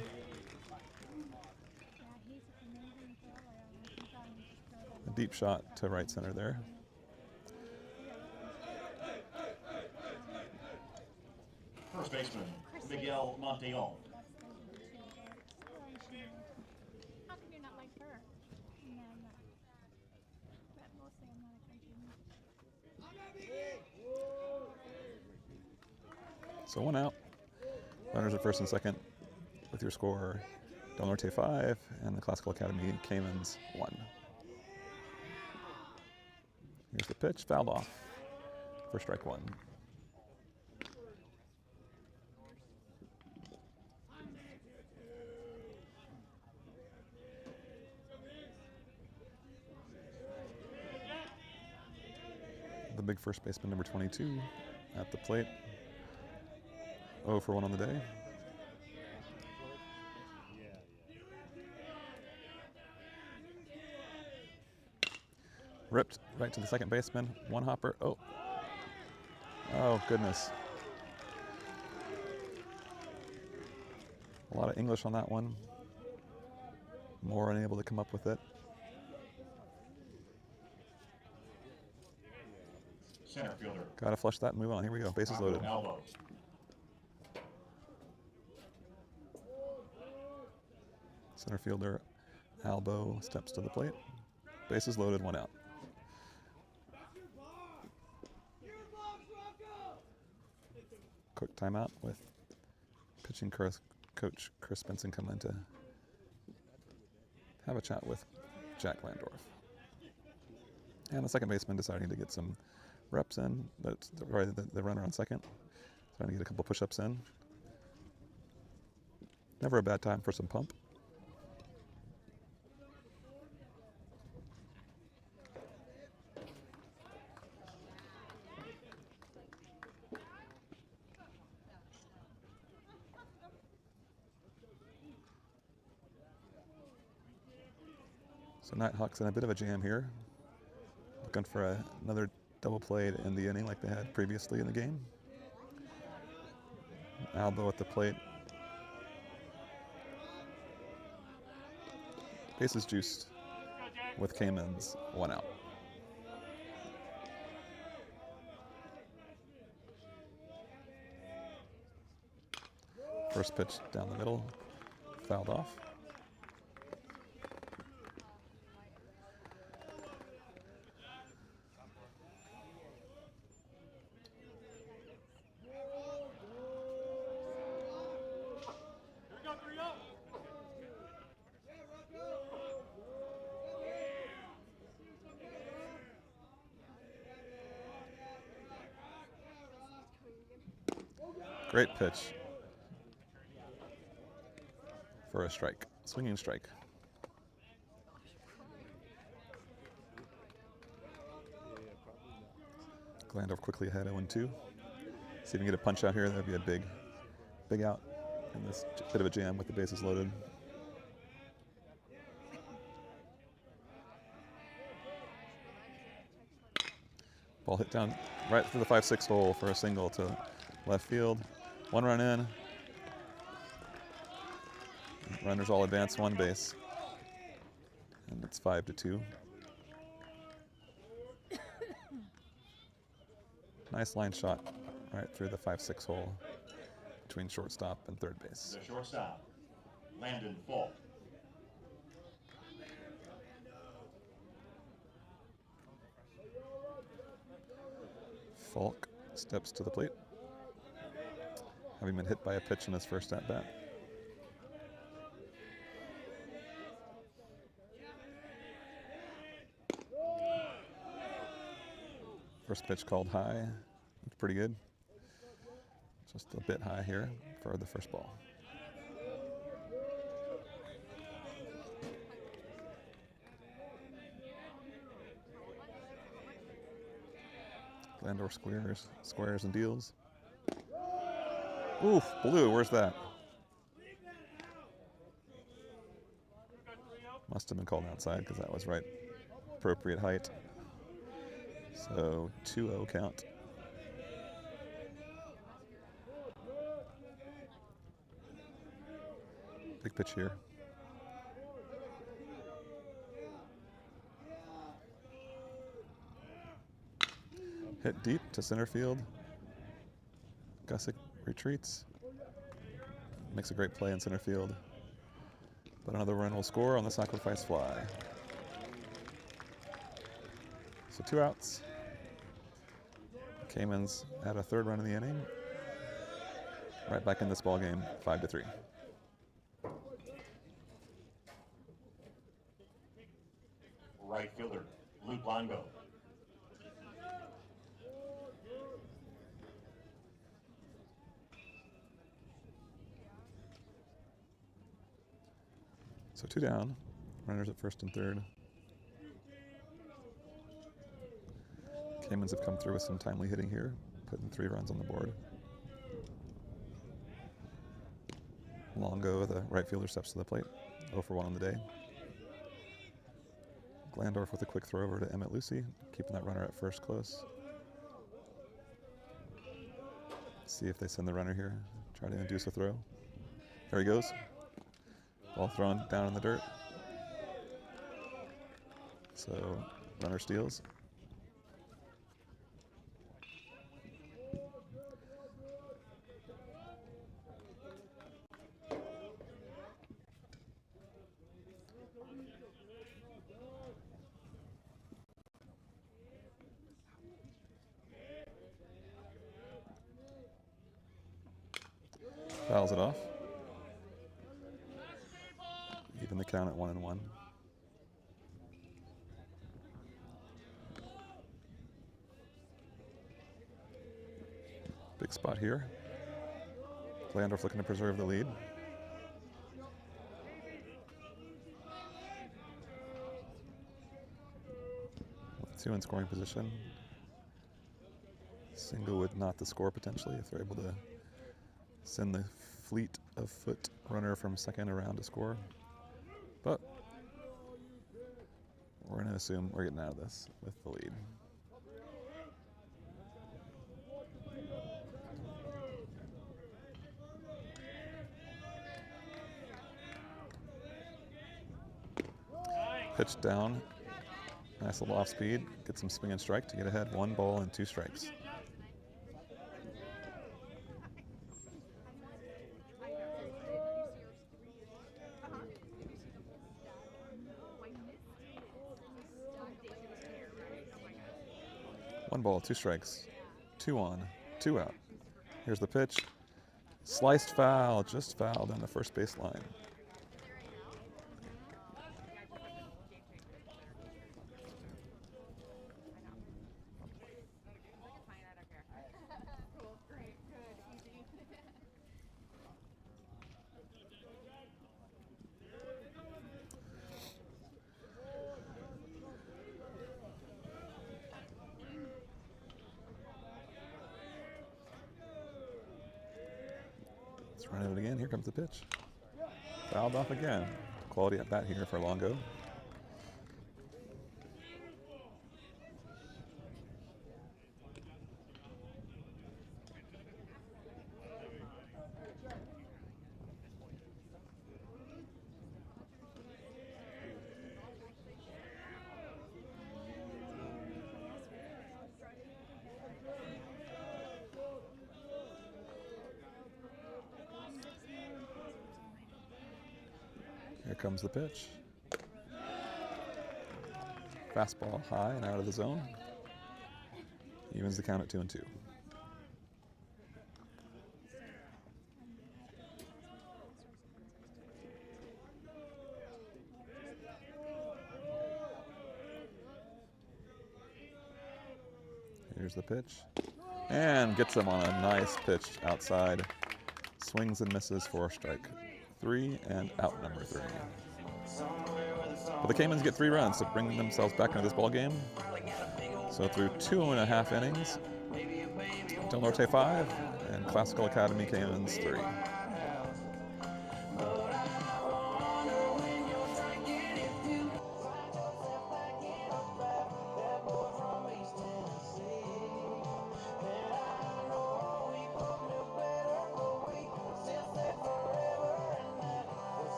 G: A deep shot to right center there.
B: First baseman, Miguel Monteon.
H: How come you're not like her? No, I'm not. But mostly I'm not a country.
G: So one out. Runners at first and second with your score. Del Norte 5 and the Classical Academy Caymans 1. Here's the pitch, fouled off for strike one. The big first baseman, number 22, at the plate. 0 for 1 on the day. Ripped right to the second baseman. One hopper. Oh. Oh, goodness. A lot of English on that one. More unable to come up with it.
B: Center fielder.
G: Gotta flush that and move on. Here we go. Bases loaded.
B: Elbow.
G: Center fielder Albo steps to the plate. Bases loaded, one out. Quick timeout with pitching coach Chris Benson coming in to have a chat with Jack Landorf. And the second baseman deciding to get some reps in. That's the runner on second. Trying to get a couple push-ups in. Never a bad time for some pump. So Nighthawks in a bit of a jam here. Looking for another double play to end the inning like they had previously in the game. Albo at the plate. Bases juiced with Caymans, one out. First pitch down the middle, fouled off. Great pitch for a strike, swinging strike. Glandorf quickly ahead 0-2. See if we can get a punch out here. That'd be a big out in this bit of a jam with the bases loaded. Ball hit down right through the 5-6 hole for a single to left field. One run in. Runners all advance one base. And it's 5-2. Nice line shot right through the 5-6 hole between shortstop and third base.
B: The shortstop, Landon Falk.
G: Falk steps to the plate, having been hit by a pitch in his first at-bat. First pitch called high. It's pretty good. Just a bit high here for the first ball. Landor squares and deals. Oof, blue, where's that? Must have been called outside because that was right appropriate height. So 2-0 count. Big pitch here. Hit deep to center field. Gusick retreats. Makes a great play in center field. But another run will score on the sacrifice fly. So 2 outs. Caymans had a 3rd run in the inning. Right back in this ball game, 5-3.
B: Right fielder, Longo.
G: So 2 down. Runners at 1st and 3rd. Caymans have come through with some timely hitting here, putting 3 runs on the board. Longo, the right fielder, steps to the plate. 0 for 1 on the day. Glandorf with a quick throw over to Emmett Lucy, keeping that runner at first close. See if they send the runner here. Try to induce a throw. There he goes. Ball thrown down in the dirt. So runner steals. Fouls it off. Even the count at 1-1. Big spot here. Glandorf looking to preserve the lead. With 2 in scoring position. Single would not the score potentially if they're able to send the fleet of foot runner from second around to score. But we're going to assume we're getting out of this with the lead. Pitch down. Nice little off speed. Get some swing and strike to get ahead. 1 ball and 2 strikes. One ball, 2 strikes, 2 on, 2 out. Here's the pitch. Sliced foul, just fouled on the first base line. Let's run it again. Here comes the pitch. Fouled off again. Quality at bat here for Longo. Here comes the pitch. Fastball high and out of the zone. Evens the count at 2-2. Here's the pitch. And gets him on a nice pitch outside. Swings and misses for a strike. 3 and out number 3. But the Caymans get 3 runs to bring themselves back into this ball game. So through 2.5 innings, Del Norte 5 and Classical Academy Caymans 3.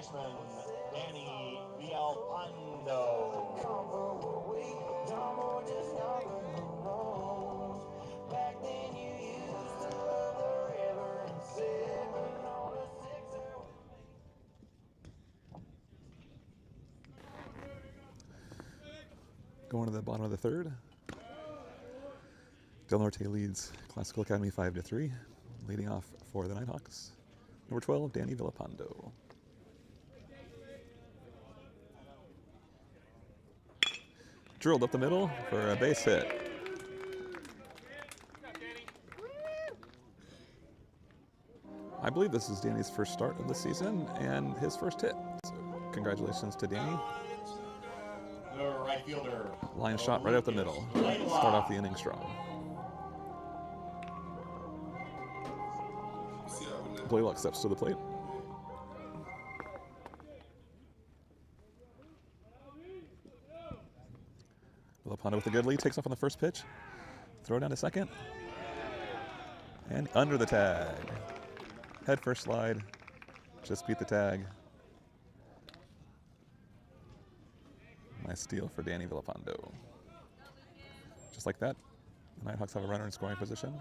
B: baseman, Danny Villalpando.
G: Going to the bottom of the third. Del Norte leads Classical Academy 5-3. Leading off for the Nighthawks. Number 12, Danny Villalpando. Drilled up the middle for a base hit. I believe this is Danny's first start of the season and his first hit. So congratulations to Danny.
B: The right fielder.
G: Line shot right up the middle. Start off the inning strong. Blaylock steps to the plate. Villalpando with a good lead, takes off on the first pitch. Throw down to second. And under the tag. Head first slide. Just beat the tag. Nice steal for Danny Villalpando. Just like that, the Nighthawks have a runner in scoring position.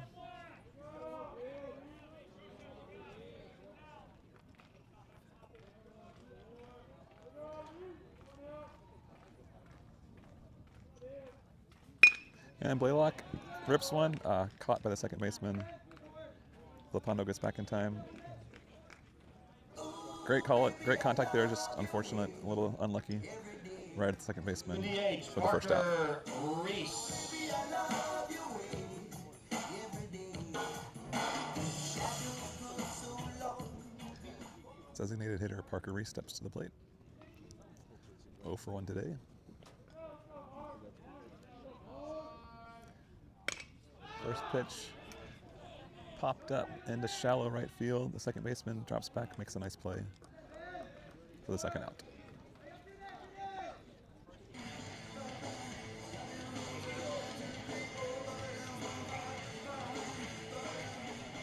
G: And Blaylock rips one, caught by the second baseman. Villalpando gets back in time. Great call, great contact there, just unfortunate, a little unlucky. Right at the second baseman for the first out. Designated hitter Parker Reese steps to the plate. 0 for 1 today. First pitch popped up into shallow right field. The second baseman drops back, makes a nice play for the second out.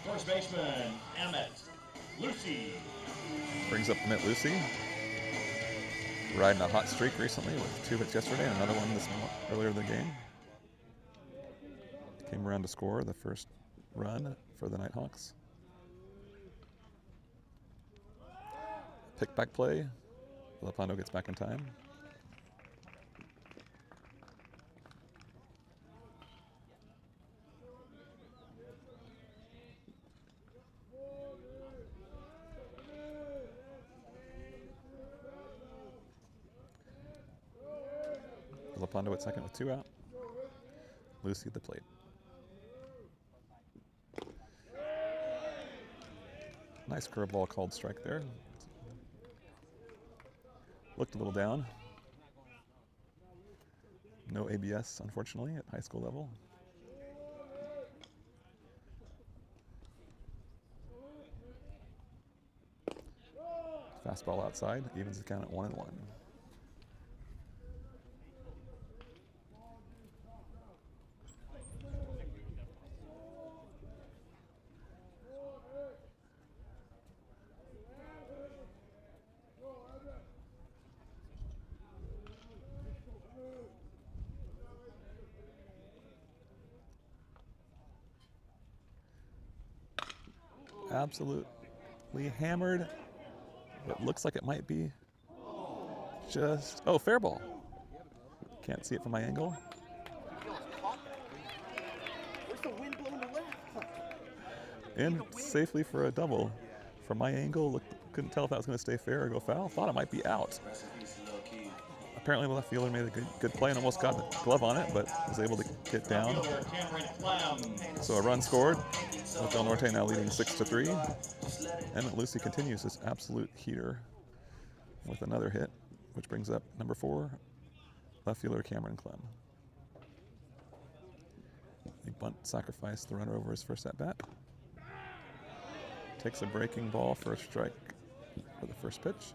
B: First baseman, Emmett Lucy.
G: Brings up Emmett Lucy. Riding a hot streak recently with 2 hits yesterday and another one earlier in the game. Came around to score the first run for the Nighthawks. Pick back play. Villalpando gets back in time. Villalpando at second with 2 out. Lucy at the plate. Nice curveball called strike there. Looked a little down. No ABS, unfortunately, at high school level. Fastball outside, evens the count at 1-1. Absolutely hammered. It looks like it might be just, oh, fair ball. Can't see it from my angle. In safely for a double. From my angle, couldn't tell if that was going to stay fair or go foul. Thought it might be out. Apparently the left fielder made a good play and almost got the glove on it, but was able to get down. So a run scored, with Del Norte now leading 6-3. Emmett Lucy continues his absolute heater with another hit, which brings up number 4, left fielder Cameron Clem. The bunt sacrificed the runner over his first at bat. Takes a breaking ball for a strike for the first pitch.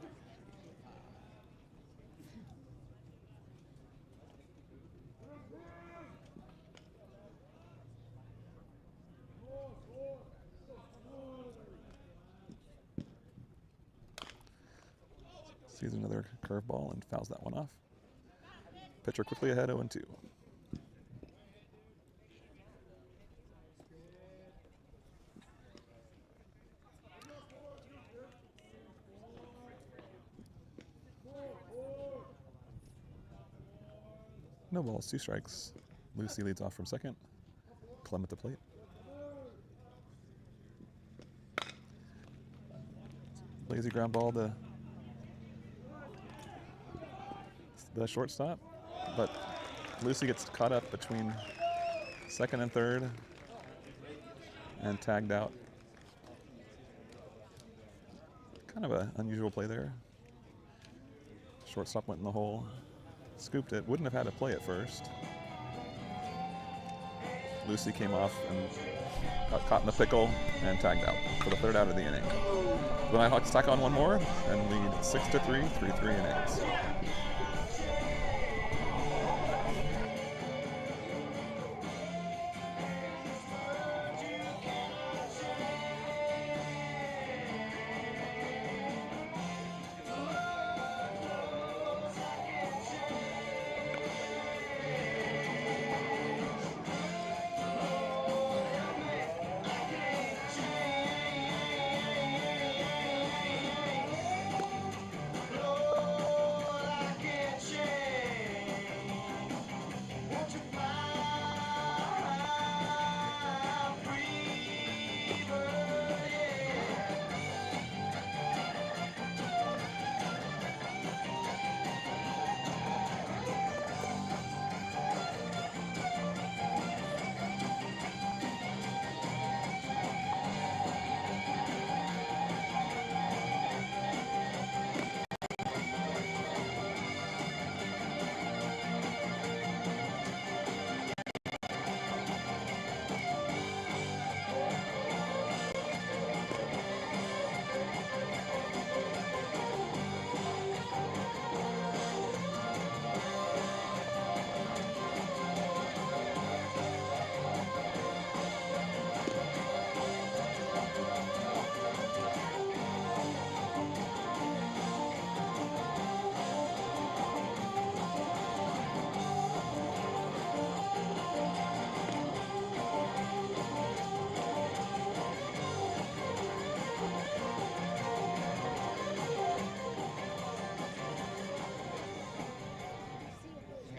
G: Sees another curveball and fouls that one off. Pitcher quickly ahead, 0-2. No balls, 2 strikes. Lucy leads off from second. Clem at the plate. Lazy ground ball to the shortstop, but Lucy gets caught up between second and third and tagged out. Kind of an unusual play there. Shortstop went in the hole, scooped it, wouldn't have had to play at first. Lucy came off and got caught in the pickle and tagged out for the 3rd out of the inning. The Nighthawks tack on one more and lead 6-3 through 3 innings.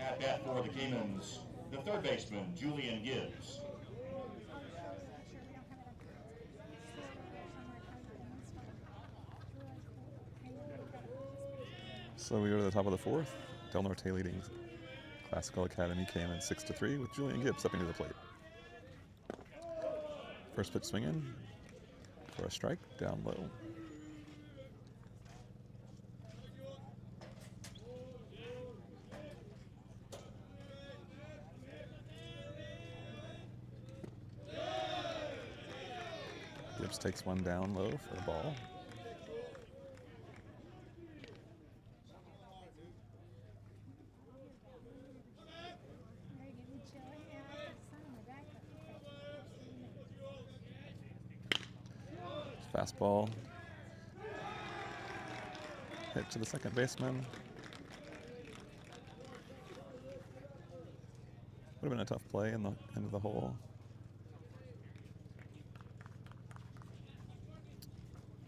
B: At bat for the Caymans, the 3rd baseman, Julian Gibbs.
G: So we go to the top of the 4th. Del Norte leading Classical Academy Cayman 6-3 with Julian Gibbs stepping to the plate. First pitch swinging for a strike, down low. Gibbs takes one down low for a ball. Fastball hit to the second baseman. Would have been a tough play in the end of the hole.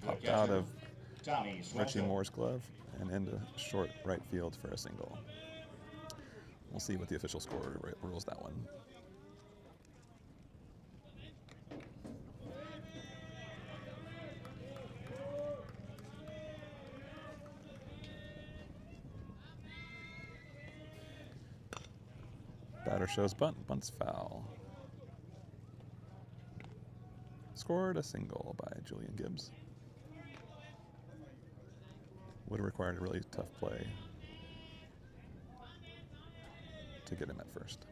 G: Popped out of Richie Moore's glove and into short right field for a single. We'll see what the official score rules that one. Batter shows bunt, bunt's foul. Scored a single by Julian Gibbs. Would have required a really tough play to get him at first.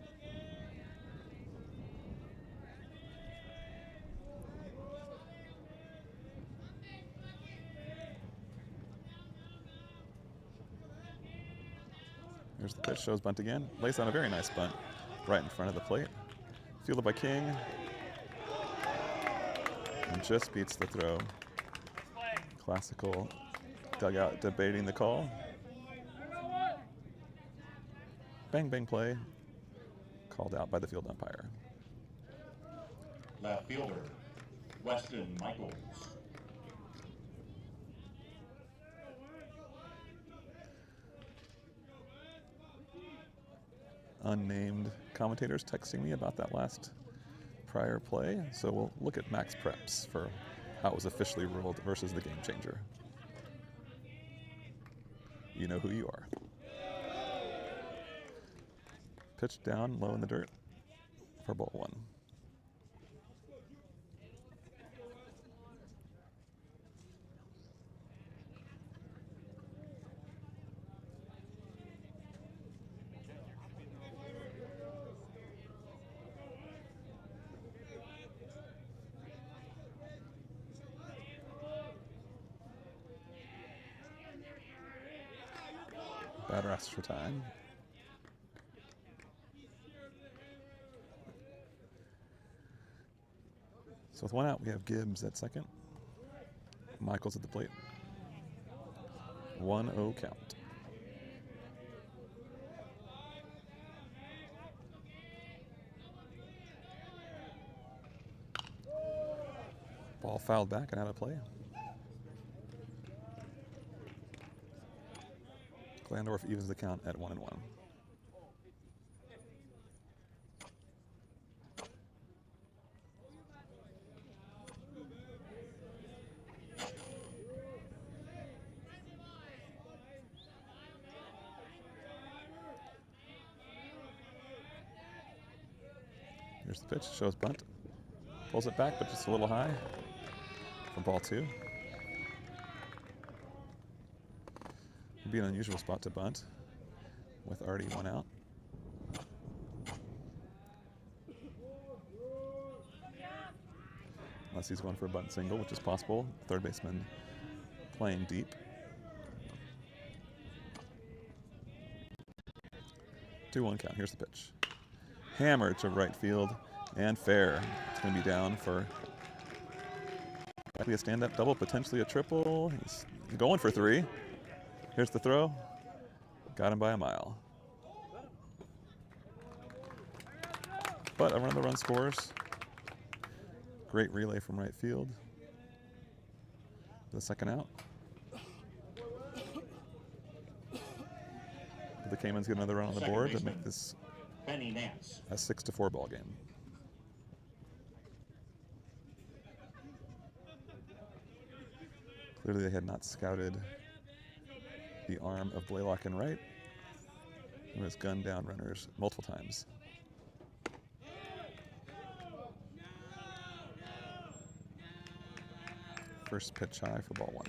G: Here's the pitch, shows bunt again. Lays down a very nice bunt right in front of the plate. Fielded by King. And just beats the throw. Classical Dugout debating the call. Bang, bang play. Called out by the field umpire.
B: Left fielder, Weston Michaels.
G: Unnamed commentators texting me about that last prior play, so we'll look at max preps for how it was officially ruled versus the game changer. You know who you are. Pitch down low in the dirt for ball one. Batter asks for time. So with one out, we have Gibbs at second. Michaels at the plate. 1-0 count. Ball fouled back and out of play. Glandorf evens the count at 1-1. Here's the pitch, shows bunt. Pulls it back, but just a little high for ball two. Would be an unusual spot to bunt with already one out. Unless he's going for a bunt single, which is possible. Third baseman playing deep. 2-1 count. Here's the pitch. Hammer to right field and fair. It's going to be down for likely a stand-up double, potentially a triple. He's going for three. Here's the throw. Got him by a mile. But a run of the run scores. Great relay from right field. The second out. The Caymans get another run on the board to make this a 6-4 ball game. Clearly they had not scouted the arm of Blaylock and right, who has gunned down runners multiple times. First pitch high for ball one.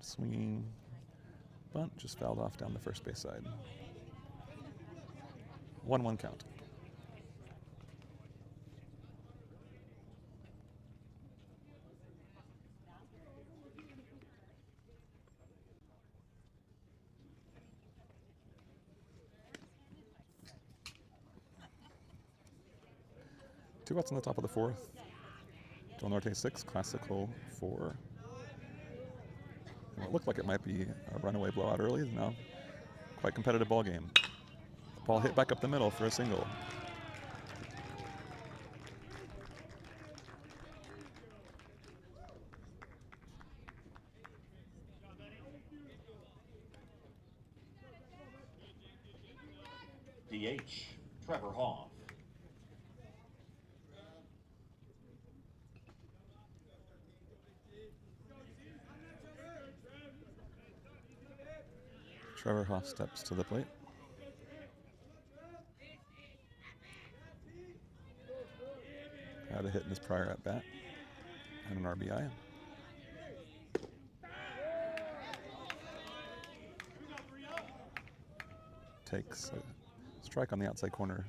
G: Swinging bunt, just fouled off down the first base side. 1-1 count. Two outs on the top of the fourth. Del Norte 6, Classical 4. Well, it looked like it might be a runaway blowout early. Now, quite competitive ball game. Ball hit back up the middle for a single.
B: DH, Trevor Hoff.
G: Trevor Hoff steps to the plate. Had a hit in his prior at bat and an RBI. Takes a strike on the outside corner.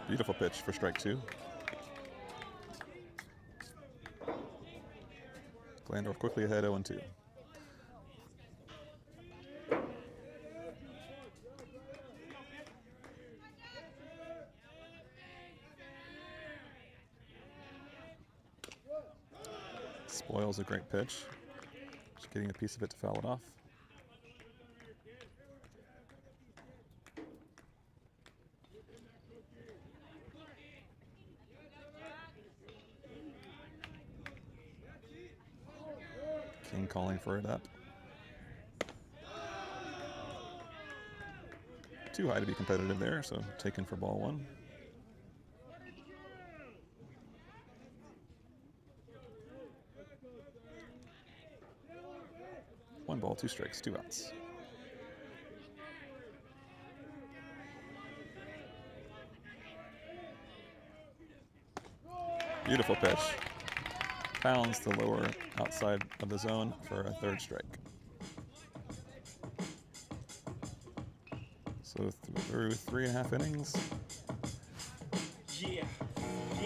G: Beautiful pitch for strike two. Glandorf quickly ahead 0-2. Spoils a great pitch. Just getting a piece of it to foul it off. King calling for it up. Too high to be competitive there, so taken for ball one. One ball, 2 strikes, 2 outs. Beautiful pitch. Pounds the lower outside of the zone for a 3rd strike. So through 3.5 innings.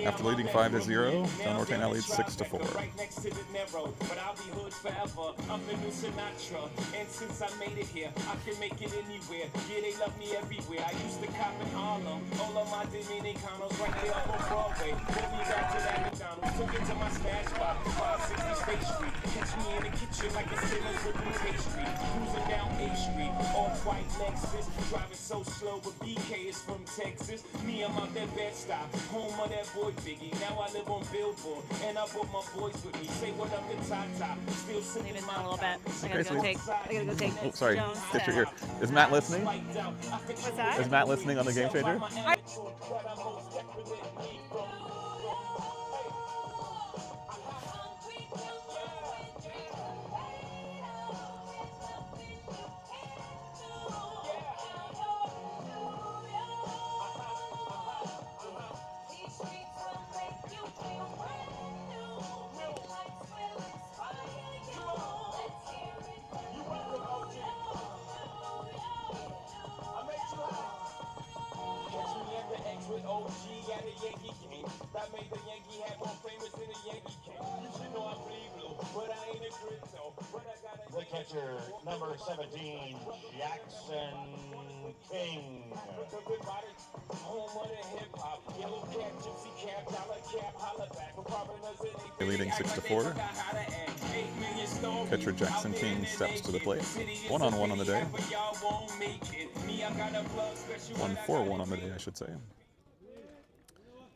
G: After leading 5-0, Norte now leads 6-4.
J: Right next to the narrow, but I'll be hood forever. I'm the new Sinatra, and since I made it here, I can make it anywhere. Yeah, they love me everywhere. I used to cop in Harlem, all of my Dominicanos right there up on Broadway. Pulled me back to that McDonald's, took it to my smash spot, 560 State Street. Catch me in the kitchen like a sailor's whipping pastry. Cruising down A Street, off-white Lexus, driving so slow, but BK is from Texas. Me, I'm out that Bed-Stuy, home of that boy Biggie. Now I live on Billboard, and I brought my boys with me. Say what up to Tata, still sitting
H: Leave
J: in
H: it
J: my
H: a little bit. I gotta go take.
G: Oh, sorry.
H: Jones
G: Get your
H: to-
G: ear. Is Matt listening?
H: What's that?
G: Is Matt listening on the Game Changer?
J: With OG at a Yankee game, that made the Yankee hat more famous than a Yankee king. You should know I bleed blue, but I ain't a crypto. But I got
B: The catcher, number 17, Jackson King.
J: Home of the hip hop, yellow cap, gypsy cap, dollar cap, holla back.
G: Leading 6-4. Catcher Jackson King steps to the plate. 1-on-1 on the day. 1-4-1 on the day, I should say.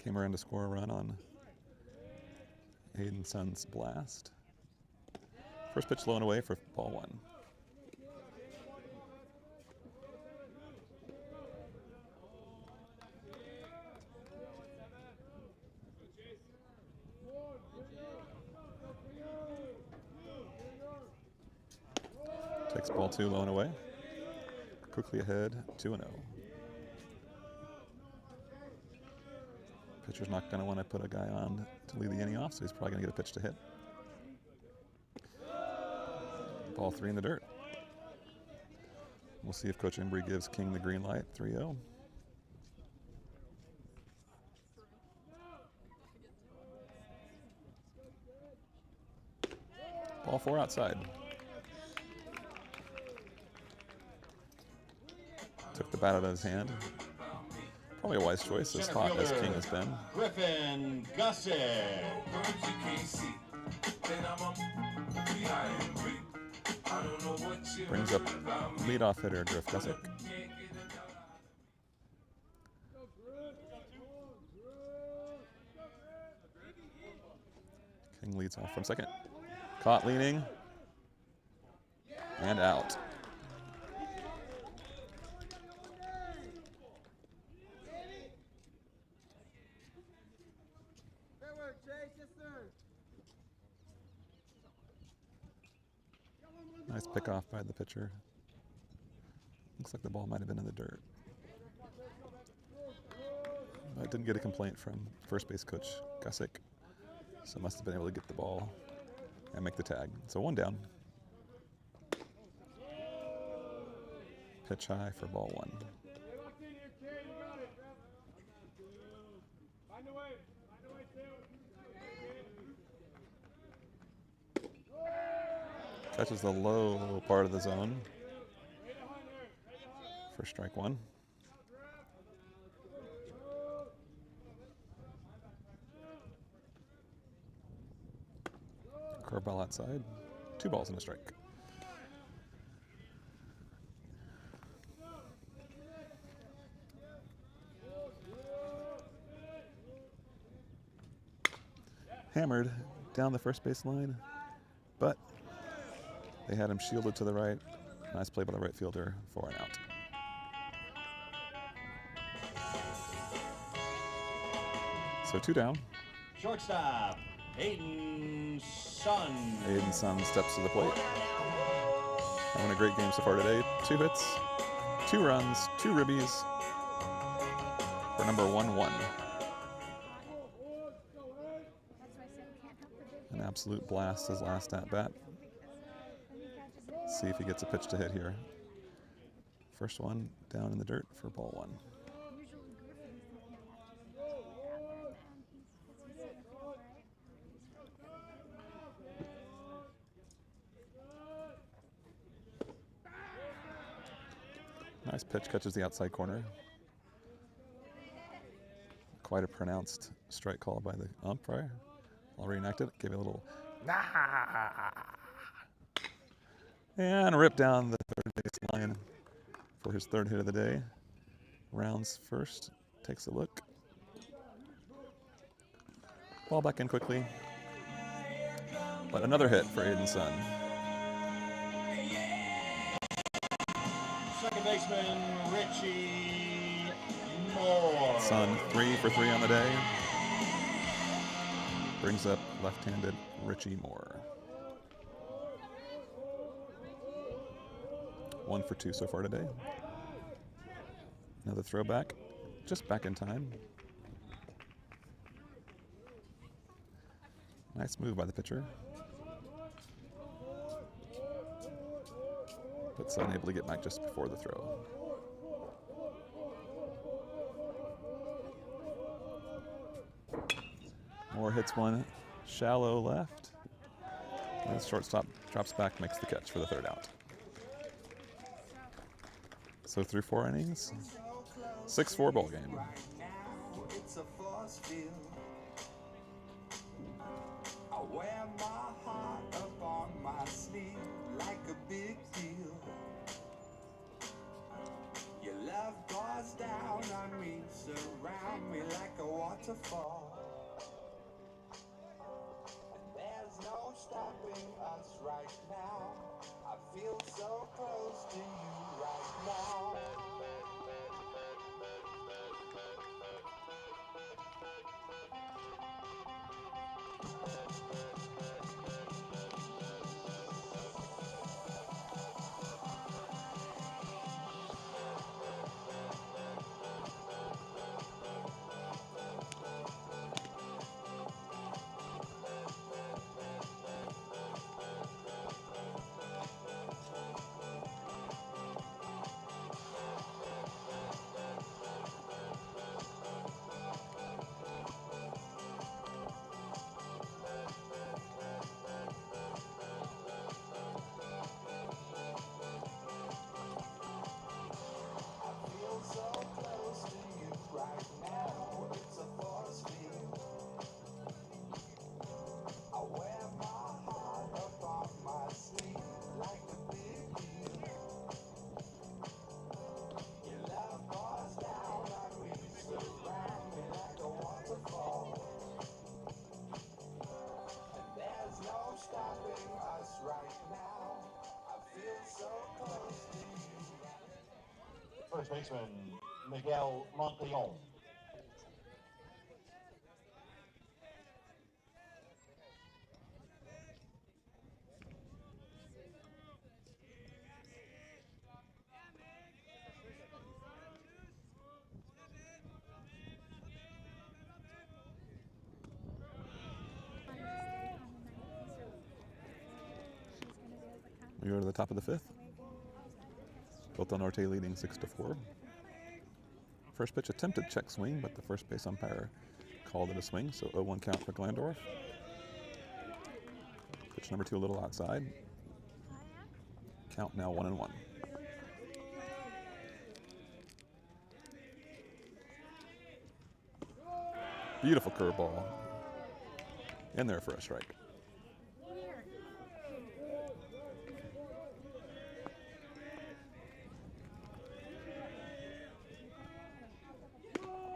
G: Came around to score a run on Aiden Sun's blast. First pitch low and away for ball 1. Takes ball 2 low and away. Quickly ahead, 2-0. Pitcher's not going to want to put a guy on to lead the inning off, so he's probably going to get a pitch to hit. Ball 3 in the dirt. We'll see if Coach Embry gives King the green light, 3-0. Ball 4 outside. Took the bat out of his hand. Probably a wise choice, as hot as King has been.
B: Griffin Gusset.
G: Brings up leadoff hitter Griff Gusset. King leads off from second. Caught leaning. And out. Nice pick off by the pitcher. Looks like the ball might have been in the dirt. I didn't get a complaint from first base coach Gusick, so must have been able to get the ball and make the tag. So 1 down. Pitch high for ball 1. Catches the low part of the zone for strike one. Curveball outside. 2 balls and a strike. Hammered down the first base line, but they had him shielded to the right. Nice play by the right fielder for an out. So 2 down.
B: Shortstop, Aiden Sun.
G: Aiden Sun steps to the plate. Having a great game so far today. 2 hits, 2 runs, 2 ribbies for number 1-1. An absolute blast his last at bat. See if he gets a pitch to hit here. First one down in the dirt for ball 1. Nice pitch, catches the outside corner. Quite a pronounced strike call by the umpire. I'll reenact it, give it a little nah! And rip down the third base line for his 3rd hit of the day. Rounds first, takes a look. Ball back in quickly. But another hit for Aiden Sun.
B: Second baseman, Richie Moore.
G: Sun 3 for 3 on the day. Brings up left-handed Richie Moore. 1 for 2 so far today. Another throwback, just back in time. Nice move by the pitcher. But Sun able to get back just before the throw. Moore hits one shallow left. And shortstop drops back, makes the catch for the 3rd out. So through 4 innings, 6-4 ball game.
I: It's a force field. I wear my heart up on my sleeve like a big deal. Your love pours down on me, surround me like a waterfall. And there's no stopping us right now. I feel so close to you right now.
B: First baseman, Miguel Montillon.
G: We go to the top of the 5th. Both on Norte leading 6-4. First pitch attempted check swing, but the first base umpire called it a swing, so 0-1 count for Glandorf. Pitch number 2 a little outside. Count now 1-1. Beautiful curveball. In there for a strike.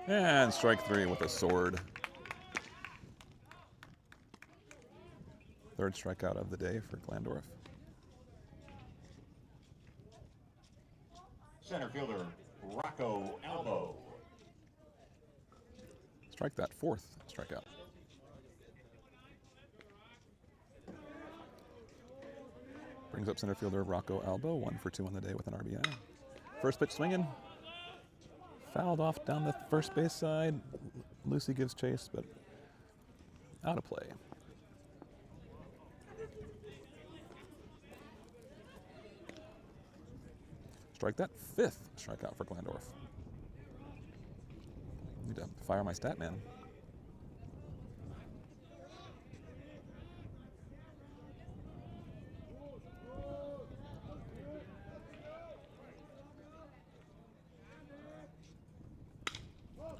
G: And strike 3 with a sword. Third strikeout of the day for Glandorf.
B: Center fielder, Rocco Elbow.
G: Strike that, fourth strikeout. Brings up center fielder Rocco Albo, 1 for 2 on the day with an RBI. First pitch swinging. Fouled off down the first base side. Lucy gives chase, but out of play. Strike that, fifth strikeout for Glandorf. Need to fire my stat man.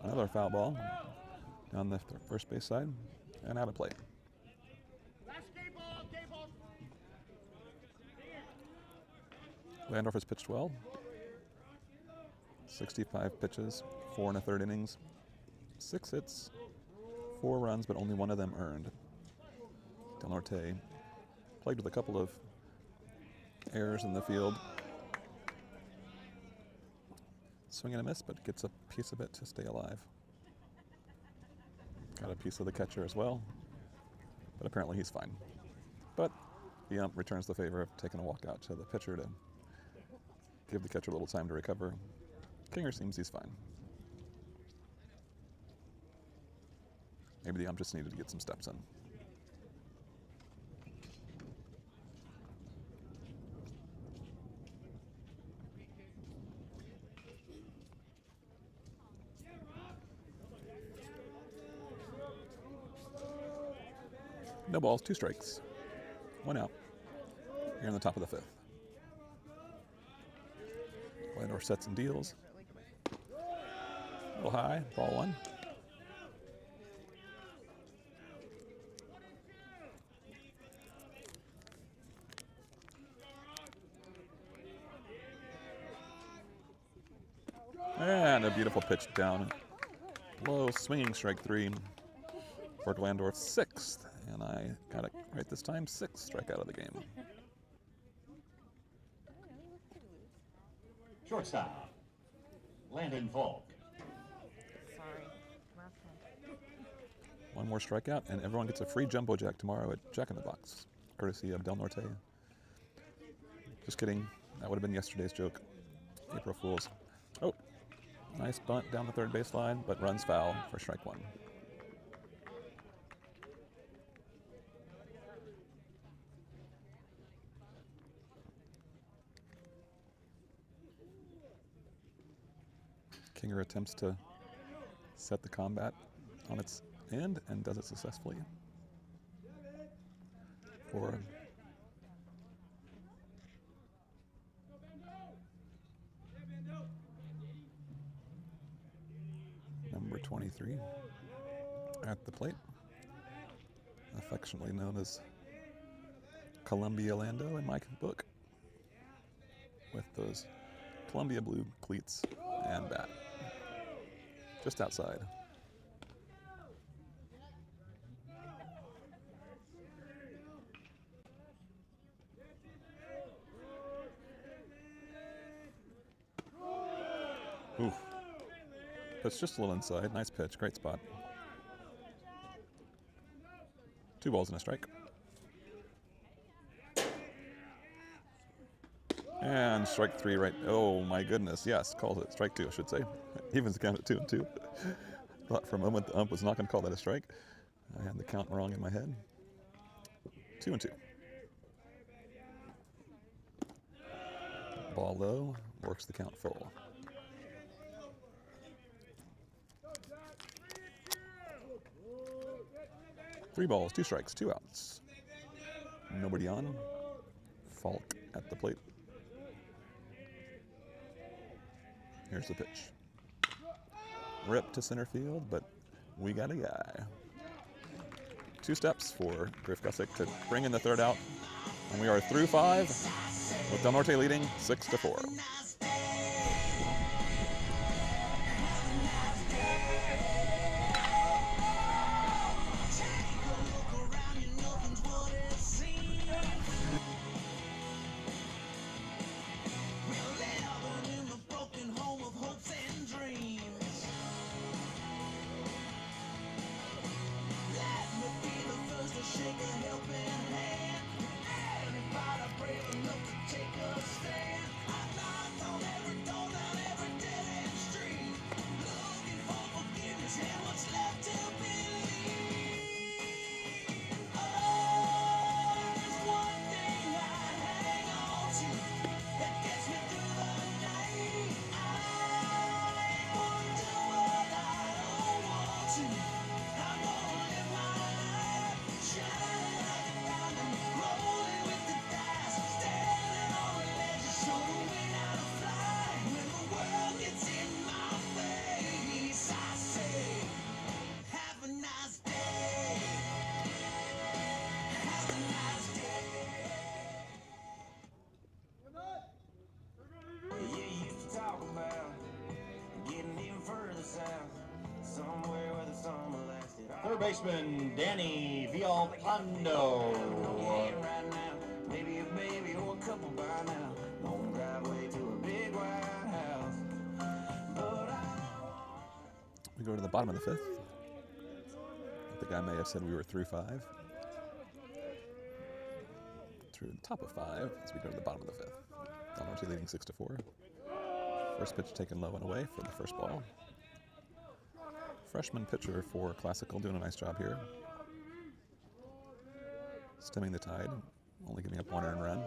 G: Another foul ball down the first base side and out of play. Glandorf has pitched well. 65 pitches, 4 1/3 innings, 6 hits, 4 runs, but only 1 of them earned. Del Norte plagued with a couple of errors in the field. Swing and a miss, but gets a piece of it to stay alive. Got a piece of the catcher as well, but apparently he's fine. But the ump returns the favor of taking a walk out to the pitcher to give the catcher a little time to recover. Kinger seems he's fine. Maybe the ump just needed to get some steps in. No balls, 2 strikes. 1 out. Here in the top of the 5th. Glandorf sets and deals. A little high, ball 1. And a beautiful pitch down. Low, swinging strike 3 for Glandorf, 6th. And I got it right this time, 6th strikeout of the game.
B: Shortstop, Landon Falk.
K: Sorry. Last one.
G: 1 more strikeout, and everyone gets a free Jumbo Jack tomorrow at Jack in the Box, courtesy of Del Norte. Just kidding. That would have been yesterday's joke. April Fools. Oh, nice bunt down the third baseline, but runs foul for strike 1. Kinger attempts to set the combat on its end and does it successfully. For number 23 at the plate, affectionately known as Columbia Lando in my book, with those Columbia blue cleats and bat. Just outside. Oof. It's just a little inside. Nice pitch. Great spot. 2 balls and a strike. And strike 3 right. Oh my goodness. Yes, calls it. Strike 2, I should say. Evens the count at 2-2. Thought for a moment the ump was not going to call that a strike. I had the count wrong in my head. 2-2. Ball low. Works the count full. Three balls, 2 strikes, 2 outs. Nobody on. Falk at the plate. Here's the pitch. Rip to center field, but we got a guy. 2 steps for Griff Gussick to bring in the 3rd out. And we are through 5 with Del Norte leading 6-4.
B: Third baseman Danny Villalpando.
G: We go to the bottom of the 5th. The guy may have said we were through 5. Through the top of 5 as we go to the bottom of the 5th. Del Norte leading 6-4. First pitch taken low and away for the first ball. Freshman pitcher for Classical doing a nice job here. Stemming the tide, only giving up 1 earned run.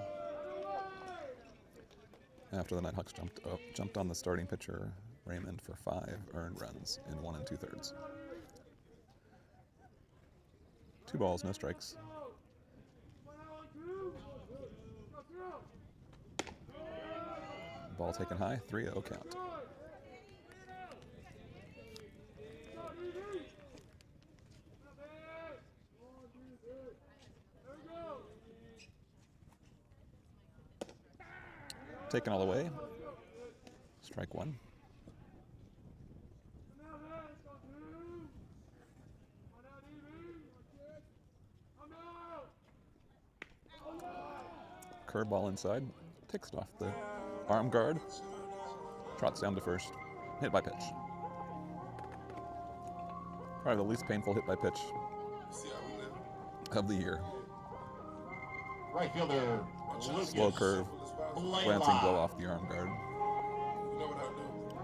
G: After the Nighthawks jumped on the starting pitcher, Raymond, for 5 earned runs in 1 2/3. 2 balls, no strikes. Ball taken high, 3-0 count. Taken all the way. Strike 1. Curveball inside. Takes it off the arm guard. Trots down to first. Hit by pitch. Probably the least painful hit by pitch of the year.
B: Right fielder
G: Slow curve. Glancing blow off the arm guard.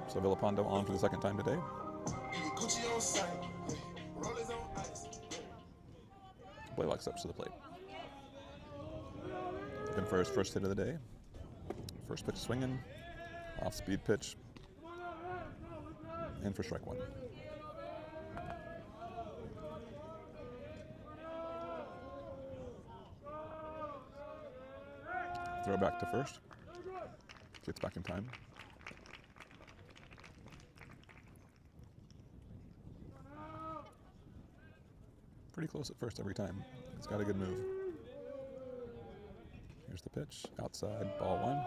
G: So Villalpando on for the 2nd time today. Blaylock steps to the plate. Looking for his first hit of the day. First pitch swinging. Off speed pitch. In for strike 1. Throw back to first. Gets back in time. Pretty close at first every time. He's got a good move. Here's the pitch. Outside, ball 1.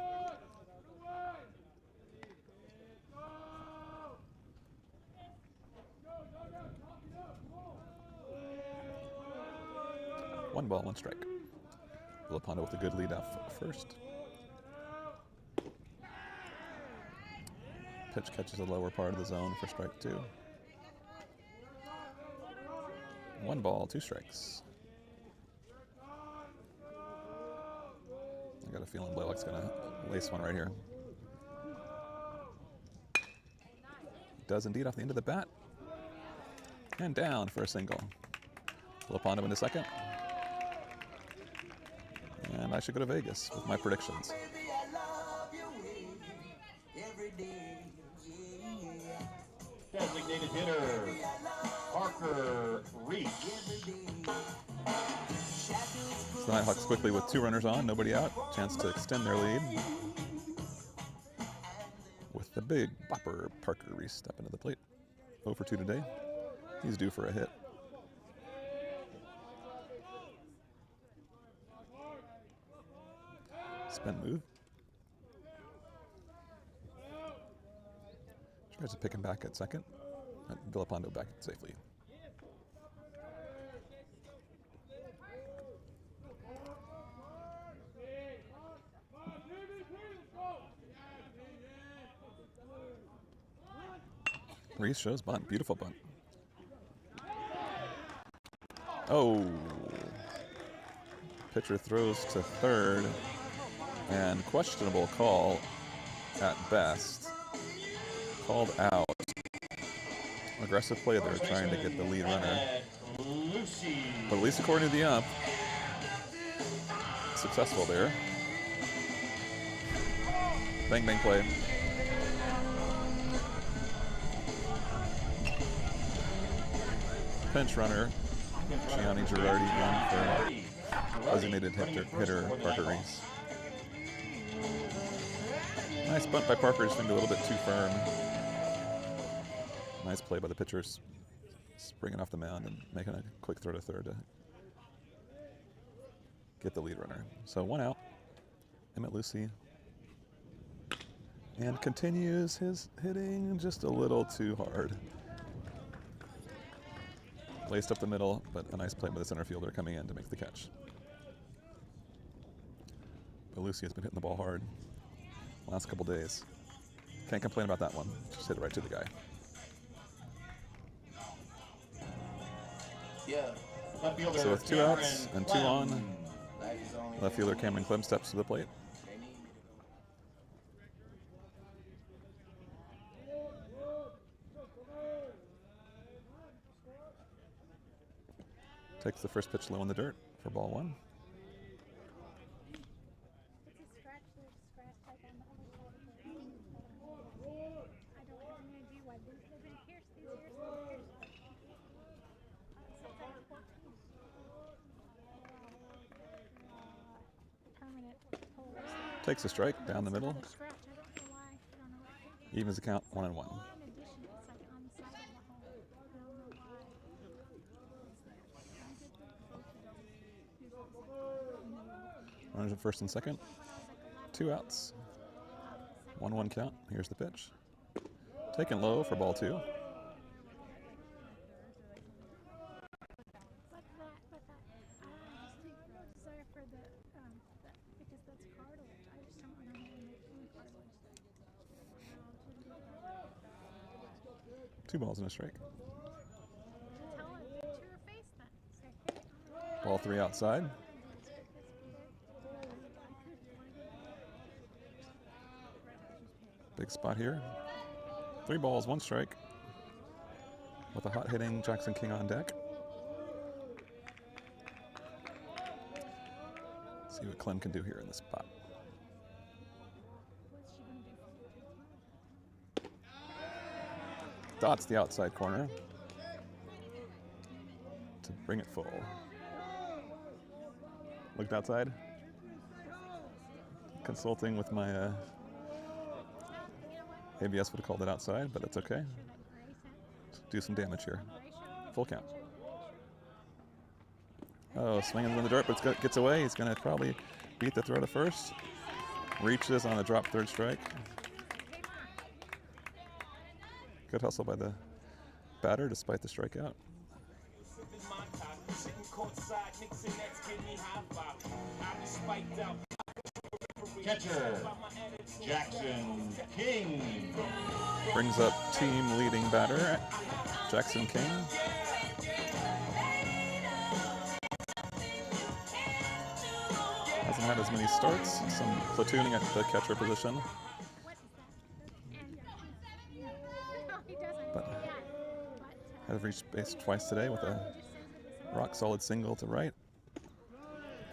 G: One ball, 1 strike. Villalpando with a good lead off first. Pitch catches the lower part of the zone for strike 2. 1 ball, 2 strikes. I got a feeling Blaylock's gonna lace one right here. Does indeed off the end of the bat. And down for a single. Villalpando into second. And I should go to Vegas with my predictions.
B: Designated hitter Parker Reese.
G: So the Nighthawks quickly with 2 runners on, nobody out. Chance to extend their lead with the big bopper Parker Reese step into the plate. 0 for 2 today. He's due for a hit. Spin move. Tries to pick him back at second. Villapando back safely. Reese shows bunt. Beautiful bunt. Oh. Pitcher throws to third. And questionable call at best. Called out. Aggressive play there, trying to get the lead runner. But at least according to the ump, successful there. Bang bang play. Pinch runner, Gianni Girardi run for designated hitter Parker Reese. Nice bunt by Parker, just seemed a little bit too firm. Nice play by the pitchers, springing off the mound and making a quick throw to third to get the lead runner. So 1 out, Emmett Lucy. And continues his hitting just a little too hard. Laced up the middle, but a nice play by the center fielder coming in to make the catch. But Lucy has been hitting the ball hard last couple days. Can't complain about that one. Just hit it right to the guy. So with 2 outs and 2 on, left fielder Cameron Clem steps to the plate. Takes the first pitch low in the dirt for ball 1. Takes a strike down the middle. Evens the count 1-1. Runners at first and second. 2 outs. 1-1 count. Here's the pitch. Taken low for ball 2. Two balls and a strike. Ball 3 outside. Big spot here. 3 balls, 1 strike. With a hot hitting Jackson King on deck. See what Clem can do here in this spot. Dots the outside corner to bring it full. Looked outside. Consulting with my ABS would have called it outside, but that's okay. Let's do some damage here. Full count. Oh, swinging in the dirt, but it gets away. He's going to probably beat the throw to first. Reaches on a drop third strike. Good hustle by the batter despite the strikeout.
B: Catcher, Jackson King.
G: Brings up team leading batter, Jackson King. Hasn't had as many starts, some platooning at the catcher position. But has reached base twice today with a rock solid single to right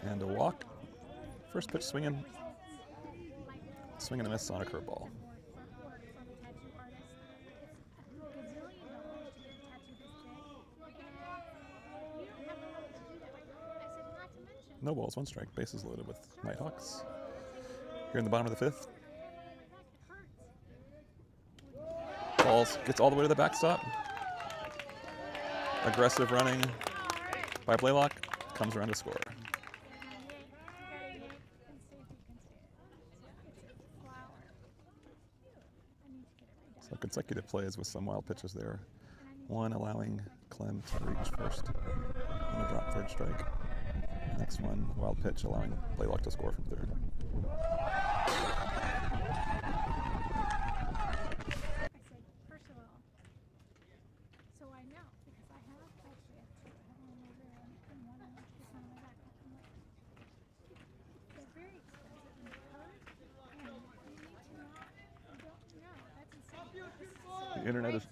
G: and a walk. First pitch swinging. Swing and a miss on a curveball. No balls, 1 strike. Bases loaded with Nighthawks. Here in the bottom of the 5th. Ball gets all the way to the backstop. Aggressive running by Blaylock. Comes around to score. So consecutive plays with some wild pitches there. One allowing Clem to reach first on a drop third strike. Next one, wild pitch allowing Blaylock to score from third.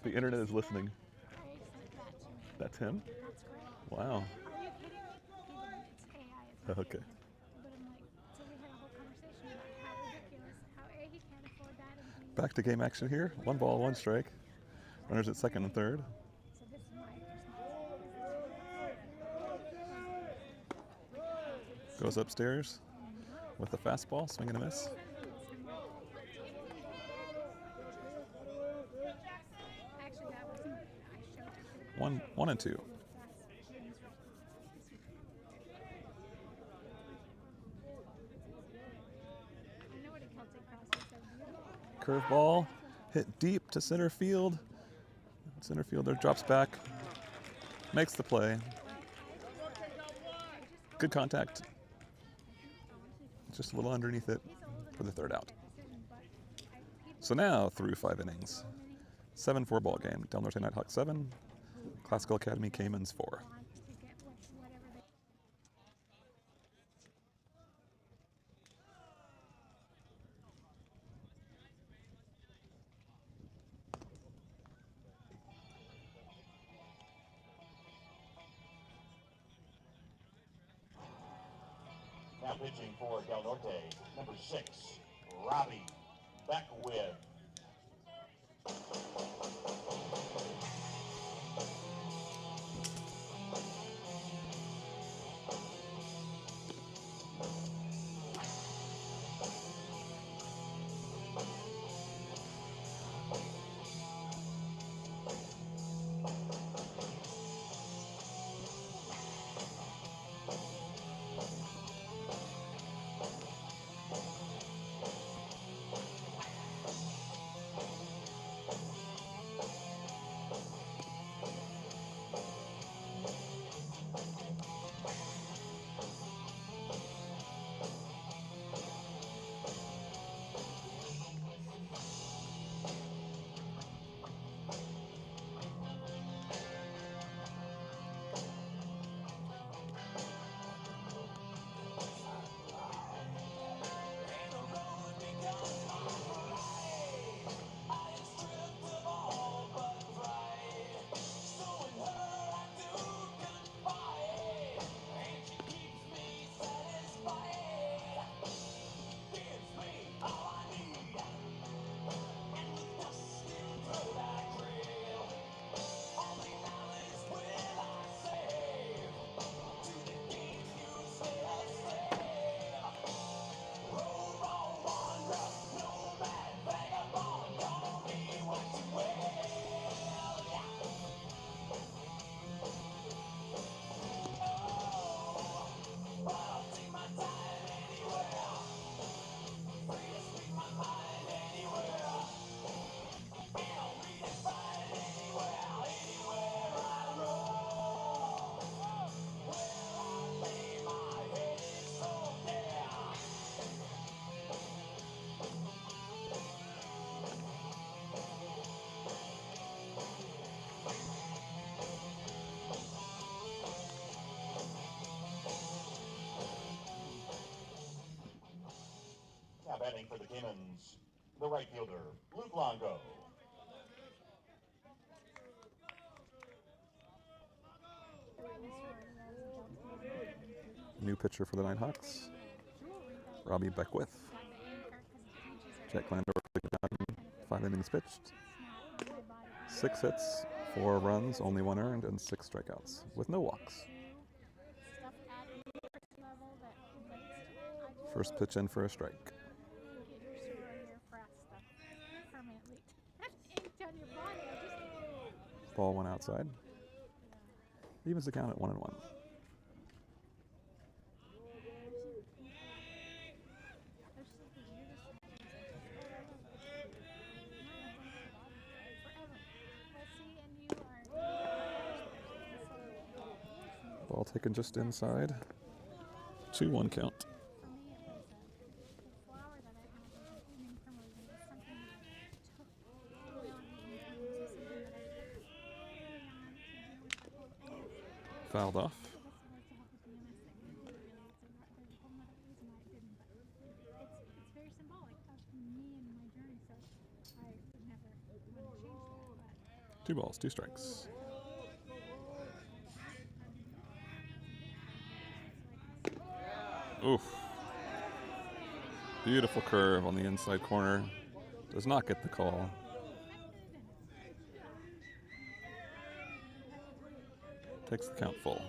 G: The internet is listening. That's him? Wow. Okay. Back to game action here. 1 ball, 1 strike. Runners at second and third. Goes upstairs with the fastball, swing and a miss. 1 and 2. Curveball hit deep to center field. Center fielder drops back, makes the play. Good contact. Just a little underneath it for the third out. So now through 5 innings. 7-4 ball game. Del Norte Nighthawks 7. Classical Academy Caymans 4.
B: Now pitching for Del Norte, number 6, Robbie Beckwith. Batting for the Caymans, the right fielder, Luke Longo.
G: New pitcher for the Nighthawks, Robbie Beckwith. Jack Landor, 5 innings pitched. 6 hits, 4 runs, only 1 earned, and 6 strikeouts, with no walks. First pitch in for a strike.
H: Get your store, your frass stuff permanently inked on your body.
G: Ball one outside. Evens the count at 1-1. Ball taken just inside. 2-1 count. Fouled off. Two balls, two strikes. Oof. Beautiful curve on the inside corner. Does not get the call. Takes the count full.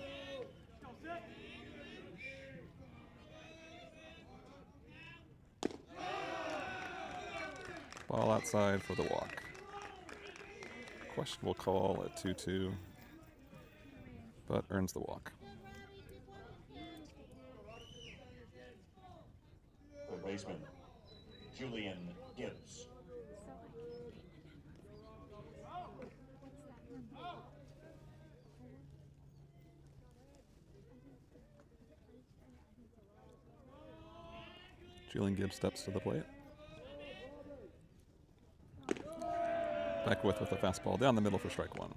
G: Ball outside for the walk. Questionable call at 2-2, but earns the walk.
B: Third baseman, Julian Gibbs.
G: Julian Gibbs steps to the plate. Beckwith with a fastball down the middle for strike one.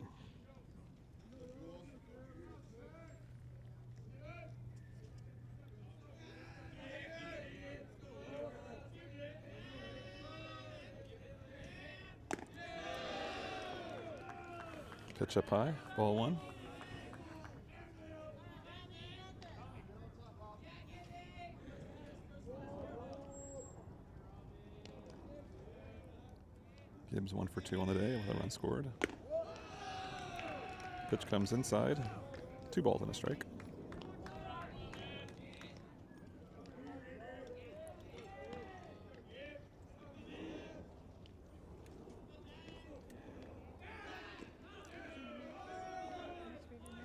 G: Pitch up high, ball one. Gibbs 1 for 2 on the day with a run scored. Pitch comes inside. 2 balls and a strike.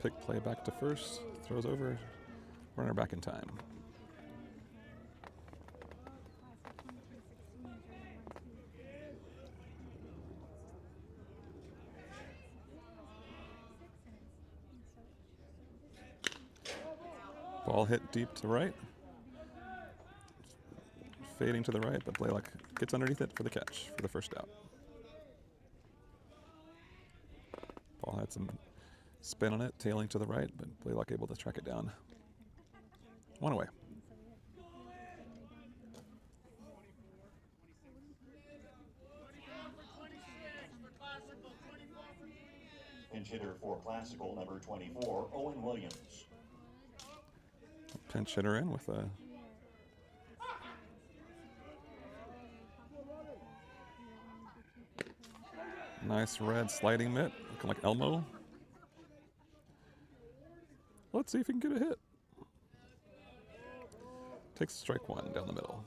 G: Pick play back to first. Throws over. Runner back in time. Ball hit deep to right. Fading to the right, but Blaylock gets underneath it for the catch for the first out. Ball had some spin on it, tailing to the right, but Blaylock able to track it down. One away.
B: Pinch hitter for Classical, number 24, Owen Williams.
G: Pinch hitter in with a nice red sliding mitt, looking like Elmo. Let's see if he can get a hit. Takes strike one down the middle.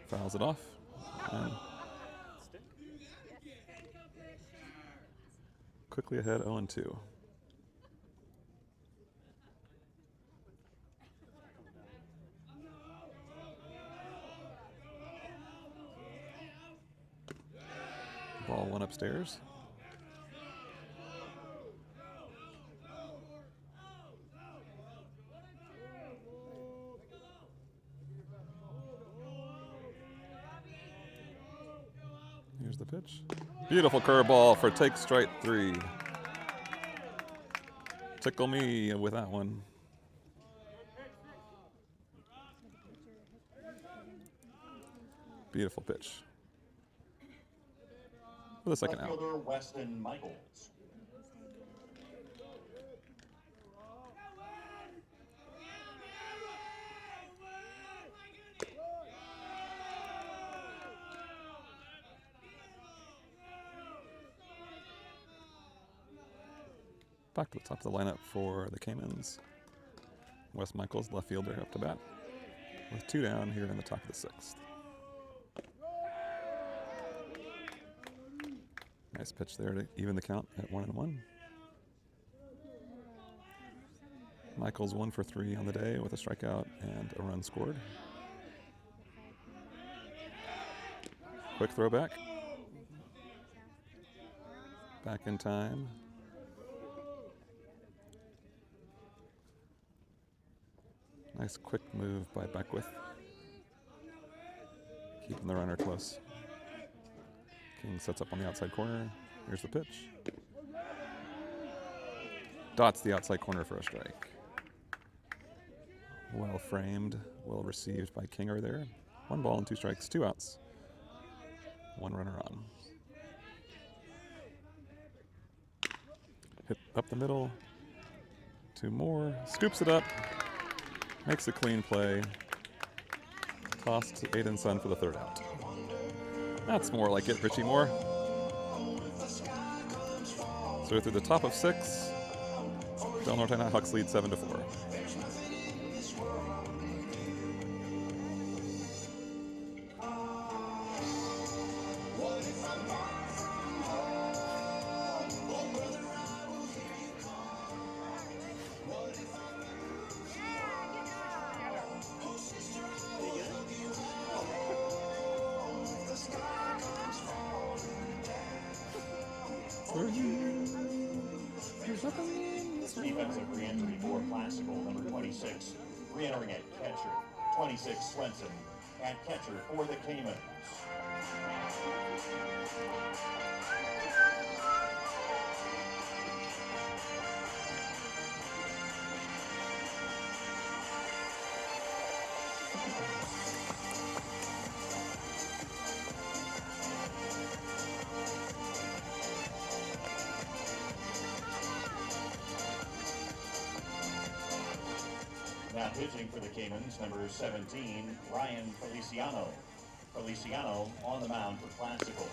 G: Fouls it off. And quickly ahead, 0-2. Ball one upstairs. Here's the pitch. Beautiful curveball for take strike 3. Tickle me with that one. Beautiful pitch. For the second out.
B: Outfielder Weston Michaels.
G: Back to the top of the lineup for the Caymans. Wes Michaels, left fielder, up to bat, with 2 down here in the top of the 6th. Nice pitch there to even the count at 1-1. Michael's 1 for 3 on the day with a strikeout and a run scored. Quick throwback. Back in time. Nice quick move by Beckwith. Keeping the runner close. King sets up on the outside corner. Here's the pitch. Dots the outside corner for a strike. Well framed, well received by Kinger there. 1 ball and 2 strikes, 2 outs. 1 runner on. Hit up the middle. 2 more. Scoops it up. Makes a clean play. Tossed to Aiden Sun for the 3rd out. That's more like it, Richie Moore. So through the top of 6, Del Norte Nighthawks lead 7-4.
B: Defensive re-entry for Classical, number 26. Re-entering at catcher, 26 Swenson. At catcher for the Caymans. Now pitching for the Caymans, number 17, Ryan Feliciano. Feliciano on the mound for Classical.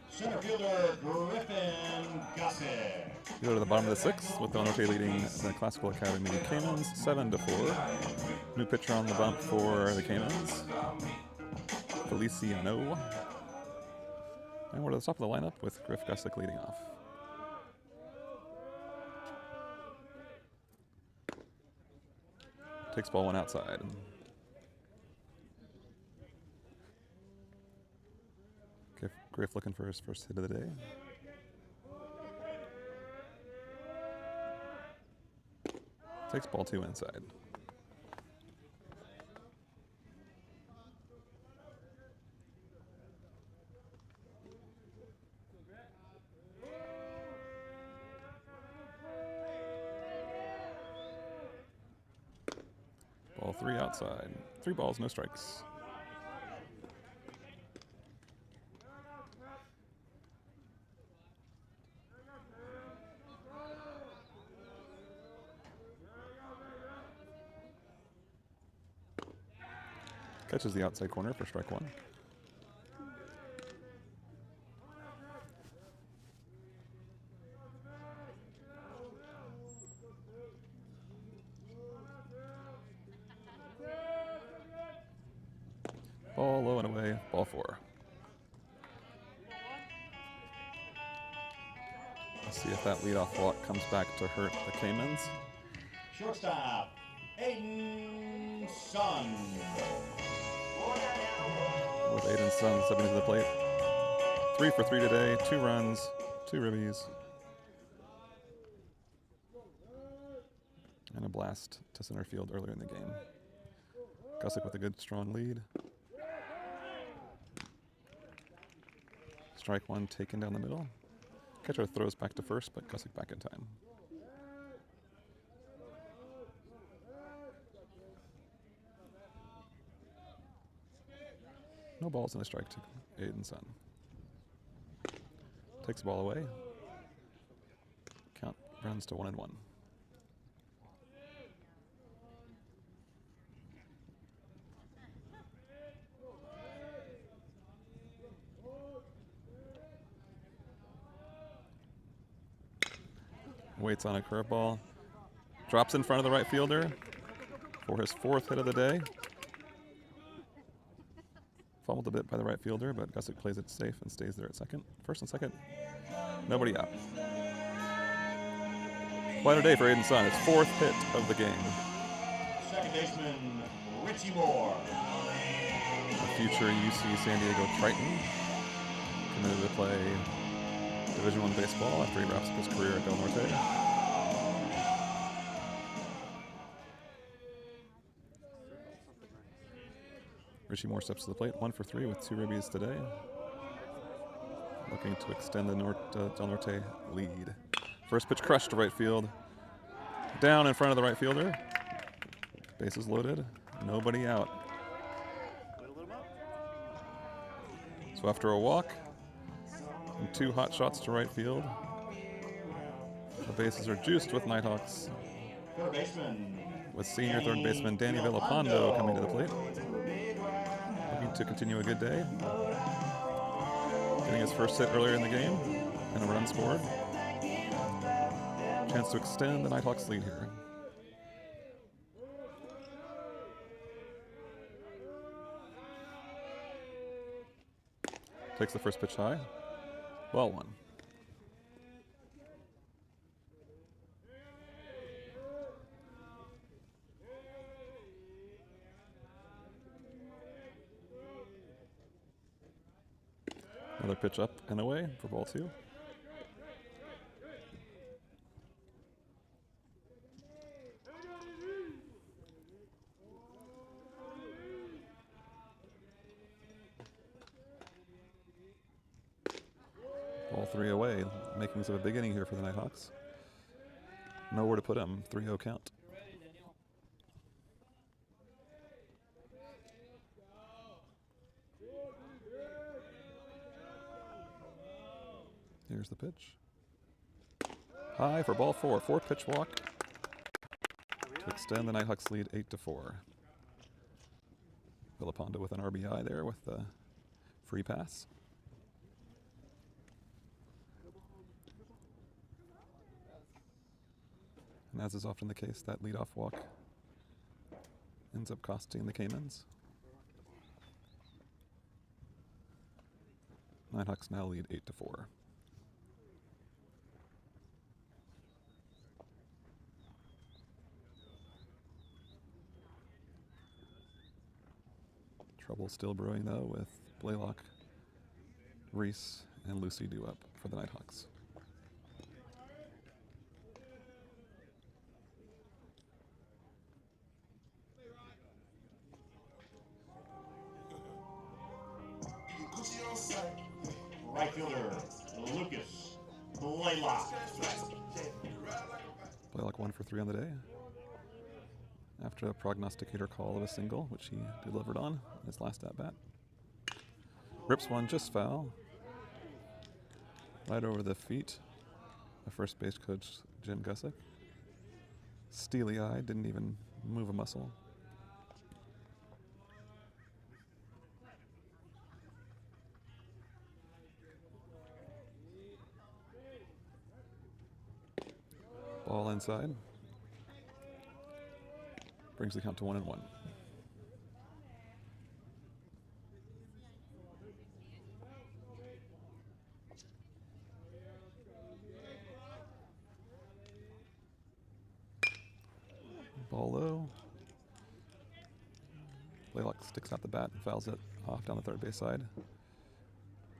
B: Center fielder Griffin Gossett.
G: We go to the bottom of the 6th with Del Norte leading the Classical Academy Caymans 7-4. New pitcher on the bump for the Caymans, Feliciano. And we're at the top of the lineup with Griff Gossett leading off. Takes ball 1 outside. Griff looking for his first hit of the day. Takes ball 2 inside. Ball 3 outside. 3 balls, no strikes. Catches the outside corner for strike 1. Ball low and away, ball 4. A See if that leadoff walk comes back to hurt the Caymans.
B: Shortstop, Aiden Sun.
G: With Aiden Sun stepping to the plate. 3 for 3 today, 2 runs, 2 ribbies. And a blast to center field earlier in the game. Gusick with a good strong lead. Strike one taken down the middle. Catcher throws back to first, but Gusick back in time. No balls and a strike to Aiden Sun. Takes the ball away. Count runs to 1-1. Waits on a curveball. Drops in front of the right fielder for his 4th hit of the day. Fumbled a bit by the right fielder, but Gusick plays it safe and stays there at second. First and second. Nobody out. Quite a day for Aiden Sun. His 4th hit of the game.
B: Second baseman, Richie Moore.
G: A future UC San Diego Triton. Committed to play Division I baseball after he wraps up his career at Del Norte. Richie Moore steps to the plate, 1 for 3 with 2 ribbies today. Looking to extend the Del Norte lead. First pitch crushed to right field. Down in front of the right fielder. Bases loaded, nobody out. So after a walk and 2 hot shots to right field, the bases are juiced with Nighthawks.
B: Third baseman,
G: With senior third baseman Danny Villapando coming to the plate. Looking to continue a good day. Getting his first hit earlier in the game and a run scored. Chance to extend the Nighthawks lead here. Takes the first pitch high. Ball 1. Another pitch up and away for ball 2. Ball 3 away. Makings of a big inning here for the Nighthawks. Nowhere to put him. 3-0 count. Here's the pitch. High for ball 4. 4th pitch walk to extend the Nighthawks lead 8-4. Villapando with an RBI there with the free pass. And as is often the case, that leadoff walk ends up costing the Caymans. Nighthawks now lead 8-4. Trouble still brewing though with Blaylock, Reese, and Lucy due up for the Nighthawks.
B: right fielder, Lucas Blaylock.
G: Blaylock 1 for 3 on the day. After a prognosticator call of a single, which he delivered on his last at-bat. Rips one just foul. Right over the feet of first base coach Jim Gusick. Steely-eyed, didn't even move a muscle. Ball inside. Brings the count to 1-1. Ball low. Blaylock sticks out the bat and fouls it off down the third base side.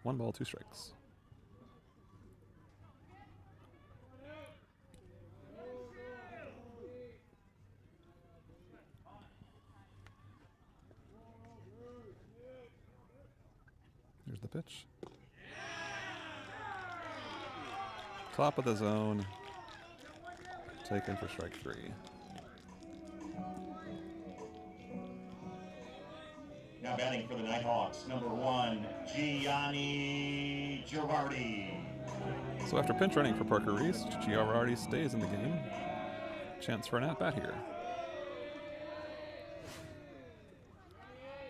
G: 1 ball, 2 strikes. Here's the pitch. Top of the zone. Taken for strike 3.
B: Now batting for the Nighthawks, number 1, Gianni Girardi.
G: So after pinch running for Parker Reese, Girardi stays in the game. Chance for an at-bat here.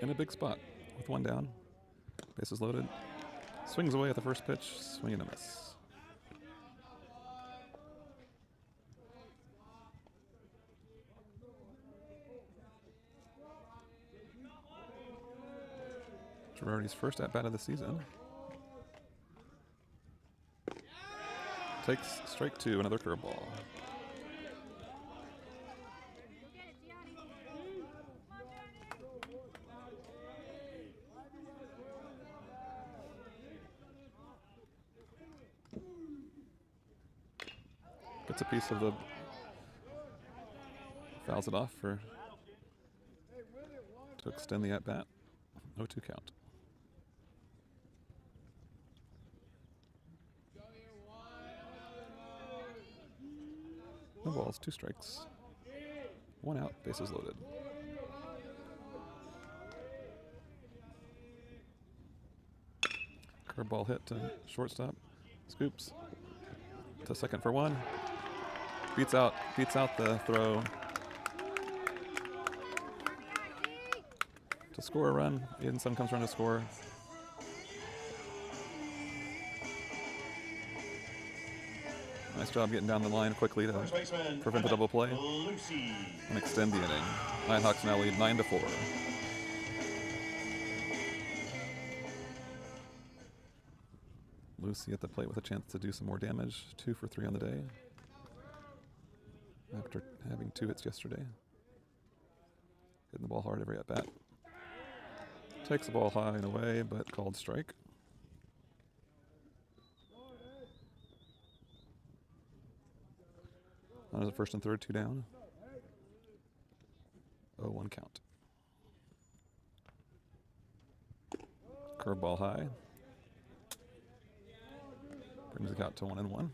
G: In a big spot with 1 down. Bases loaded. Swings away at the first pitch, swing and a miss. Girardi's first at-bat of the season. Takes strike 2, another curveball. Gets a piece of the... Fouls it off for... to extend the at-bat. 0-2 count. No balls, 2 strikes. 1 out, bases loaded. Curveball hit to shortstop. Scoops to second for 1. Beats out the throw. To score a run. Aidenson comes around to score. Nice job getting down the line quickly to prevent the double play and extend the inning. Nighthawks now lead 9-4. Lucy at the plate with a chance to do some more damage. 2 for 3 on the day. After having 2 hits yesterday. Hitting the ball hard every at bat. Takes the ball high and away, but called strike. On the first and third, 2 down. 0-1 count. Curveball high. Brings the count to 1-1.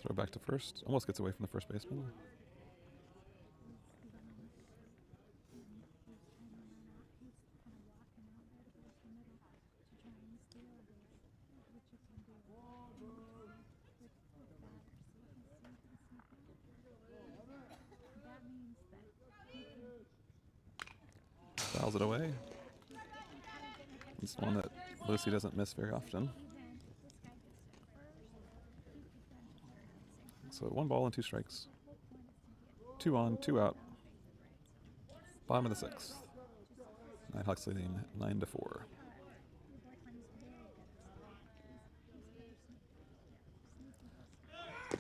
G: Throw back to first. Almost gets away from the first baseman. Fouls it away. It's one that Lucy doesn't miss very often. So 1 ball and 2 strikes. 2 on, 2 out. Bottom of the 6th. Nighthawks leading 9-4.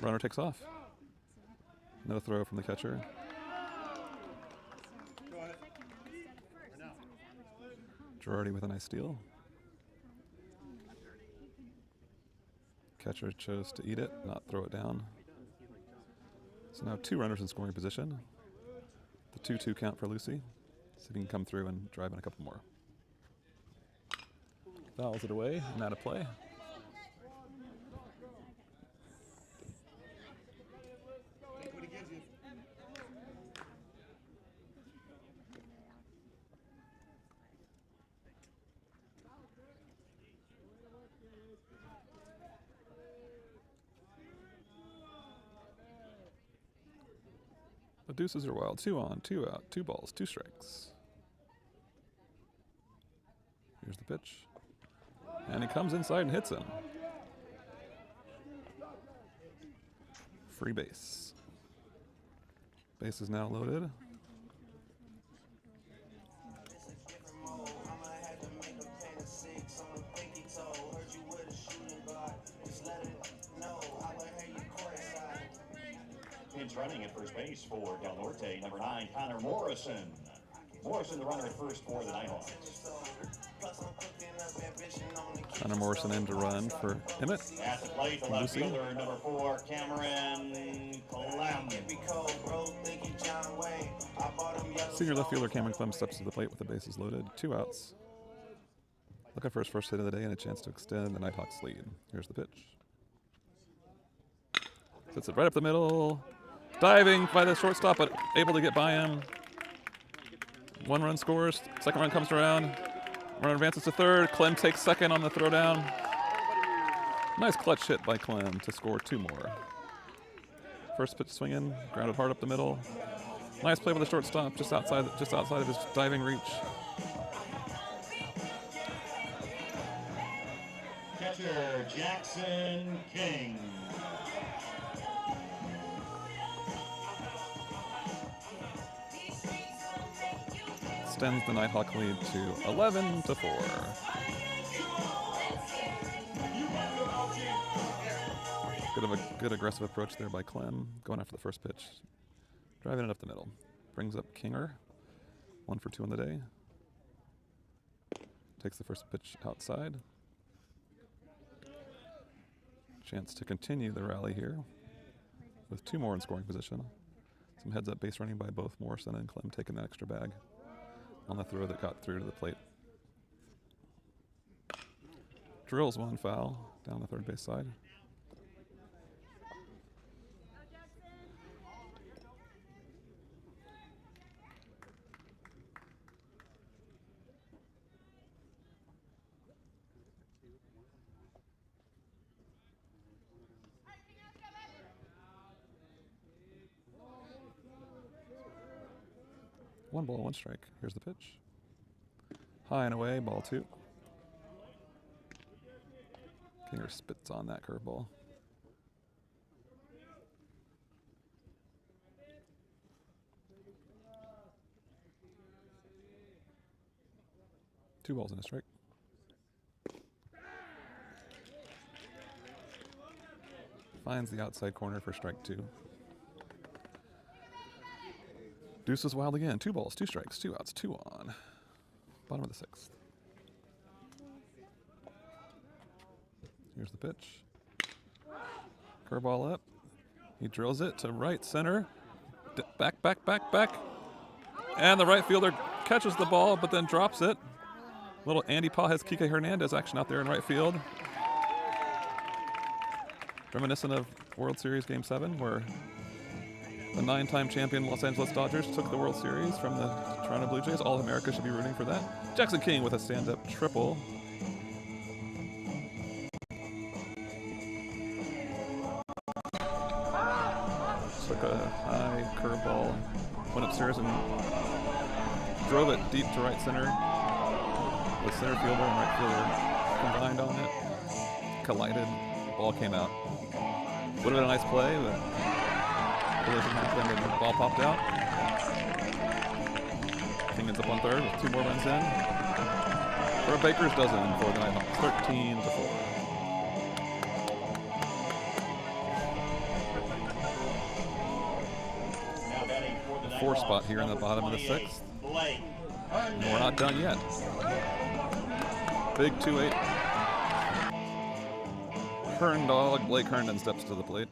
G: Runner takes off. No throw from the catcher. Girardi with a nice steal. Catcher chose to eat it, not throw it down. So now 2 runners in scoring position. The 2-2 count for Lucy. See if he can come through and drive in a couple more. Fouls it away and out of play. The deuces are wild. 2 on, 2 out, 2 balls, 2 strikes. Here's the pitch. And he comes inside and hits him. Free base. Base is now loaded.
B: begins running at first base for Del Norte. Number 9, Connor Morrison. Morrison, the runner at first for the Nighthawks.
G: Connor Morrison in to run for Emmett.
B: At the plate, the left fielder, number 4, Cameron Clem.
G: Senior left fielder Cameron Clem steps to the plate with the bases loaded. 2 outs. Looking for his first hit of the day and a chance to extend the Nighthawks lead. Here's the pitch. Sits it right up the middle. Diving by the shortstop, but able to get by him. 1 run scores. Second run comes around. Runner advances to third. Clem takes second on the throwdown. Nice clutch hit by Clem to score 2 more. First pitch swinging, grounded hard up the middle. Nice play with the shortstop, just outside of his diving reach.
B: Catcher Jackson King.
G: Extends the Nighthawk lead to 11-4. Good aggressive approach there by Clem, going after the first pitch. Driving it up the middle. Brings up Kinger. 1 for 2 on the day. Takes the first pitch outside. Chance to continue the rally here with 2 more in scoring position. Some heads-up base running by both Morrison and Clem, taking that extra bag on the throw that got through to the plate. Drills 1 foul down the third base side. One ball, 1 strike. Here's the pitch. High and away, ball 2. Kinger spits on that curveball. Two balls and a strike. Finds the outside corner for strike 2. Deuce is wild again. 2 balls, 2 strikes, 2 outs, 2 on. Bottom of the 6th. Here's the pitch. Curveball up. He drills it to right center. Back. And the right fielder catches the ball, but then drops it. Little Andy Pajes Kike Hernandez action out there in right field. Reminiscent of World Series Game 7, where the 9-time champion Los Angeles Dodgers took the World Series from the Toronto Blue Jays. All of America should be rooting for that. Jackson King with a stand-up triple. Took a high curveball, went upstairs and drove it deep to right center. The center fielder and right fielder combined on it. Collided, ball came out. Would have been a nice play, but collision happened and the ball popped out. King ends up on third with 2 more runs in. For a Baker's dozen for the Nighthawks, 13-4. A 4 spot here in the bottom of the 6th. And we're not done yet. Big 2-8. Herndog, Blake Herndon steps to the plate.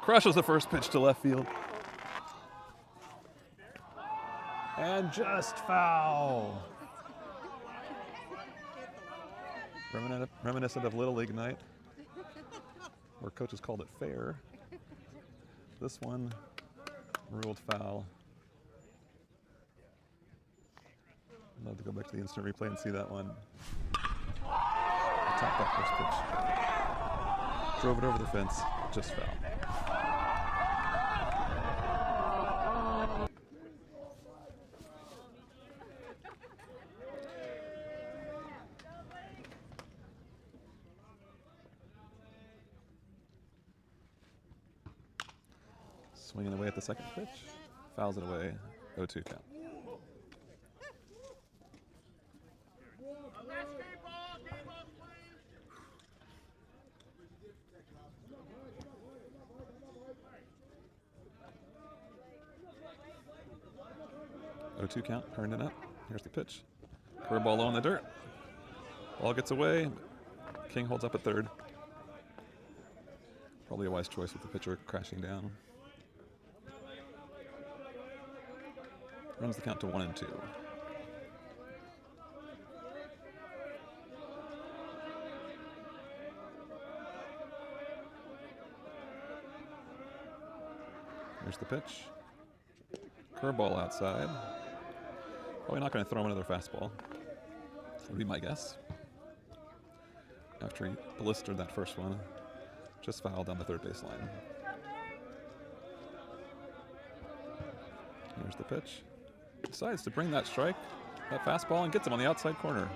G: Crushes the first pitch to left field. And just foul. Reminiscent of Little League night, where coaches called it fair. This one ruled foul. I'd love to go back to the instant replay and see that one. Attacked that first pitch. Drove it over the fence, just foul. Swinging away at the second pitch, fouls it away, 0-2 count. 0-2 count, turned it up. Here's the pitch. Curveball low in the dirt. Ball gets away. King holds up at third. Probably a wise choice with the pitcher crashing down. Runs the count to 1-2. Here's the pitch. Curveball outside. Probably not going to throw him another fastball. Would be my guess. After he blistered that first one, just fouled down the third baseline. Here's the pitch. Decides to bring that strike, that fastball, and gets him on the outside corner.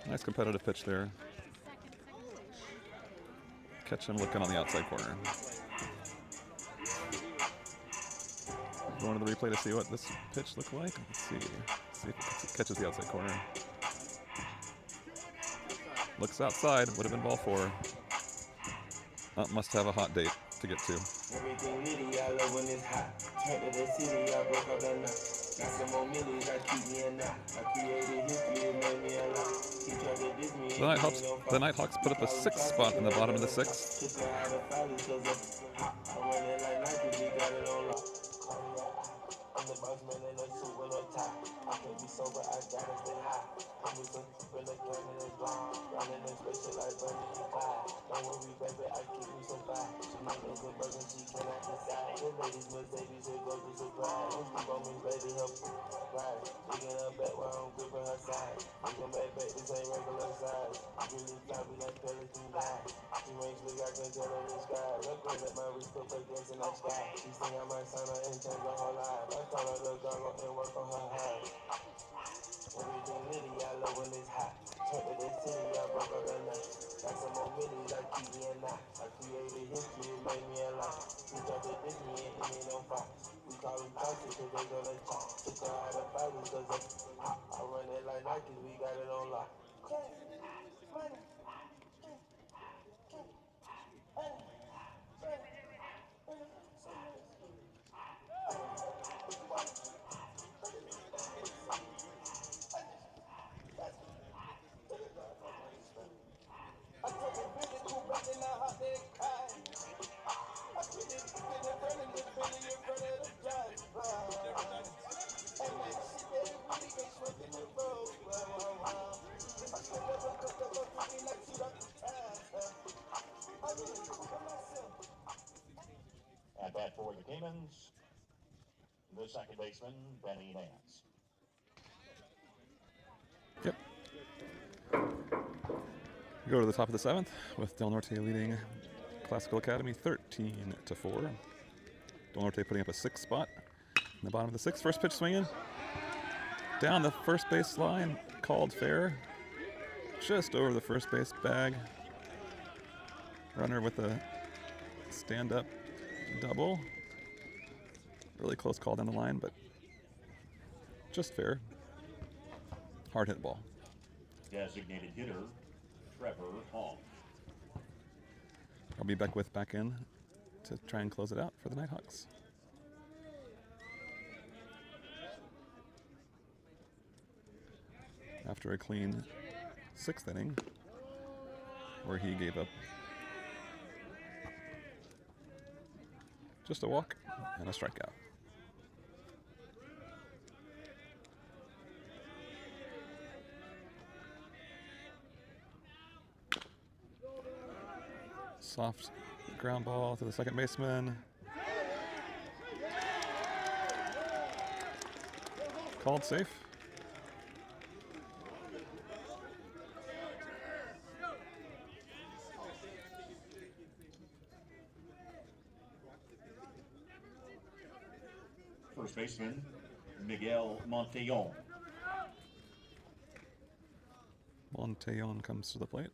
G: Nice competitive pitch there. Catch him looking on the outside corner. Going to the replay to see what this pitch looked like. Let's see if it catches the outside corner. Looks outside, would have been ball 4. Must have a hot date to get to.
J: Everything litty, I love when it's hot. Turn to the city, I broke up the knot. Got some more millies, I keep me a knot. I created history, it made me a lot. He tried to diss me.
G: The Nighthawks put up a 6th spot in the bottom of the 6th.
J: Took her out of filers, cause I run it like Nike, we got it on lock. I'm the boss man in a suit with no tie. I can't be sober, I gotta stay high. I'm with some people in the cannon and blind. Running in spaceship like Bunny and Clyde. Don't worry, baby, I keep me some fire. She might make a burger, she cannot decide. The ladies, Mercedes, they go to surprise. Don't sleep on me, baby, help ride. Digging her back while I'm gripping her side. Looking back, this ain't regular size. Really floppy like Pelican line. She makes look, I can tell her the sky. Look at my wrist, put her dance in the sky. She think I might sign her and change her whole life. I call her the dog and work on her high. Everything litty, I love when it's hot. Turn to the city, I broke up the night. Got some more millies, I keep me a knot. I created history, it made me a lot. He tried to diss me and it ain't no fight. We call them toxic cause they gonna talk. Took her out of filers cause I run it like Nike, we got it on lock.
B: At bat for the Demons, the second baseman, Benny Nance.
G: Yep. We go to the top of the 7th with Del Norte leading Classical Academy 13-4. Del Norte putting up a 6th spot in the bottom of the 6th. First pitch swinging down the first base line, called fair. Just over the first base bag. Runner with a stand-up double. Really close call down the line, but just fair. Hard hit ball.
B: Designated hitter, Trevor Hall.
G: I'll be back in to try and close it out for the Nighthawks. After a clean 6th inning, where he gave up just a walk and a strikeout. Soft ground ball to the second baseman. Called safe.
B: First baseman, Miguel Montellon.
G: Montellon comes to the plate.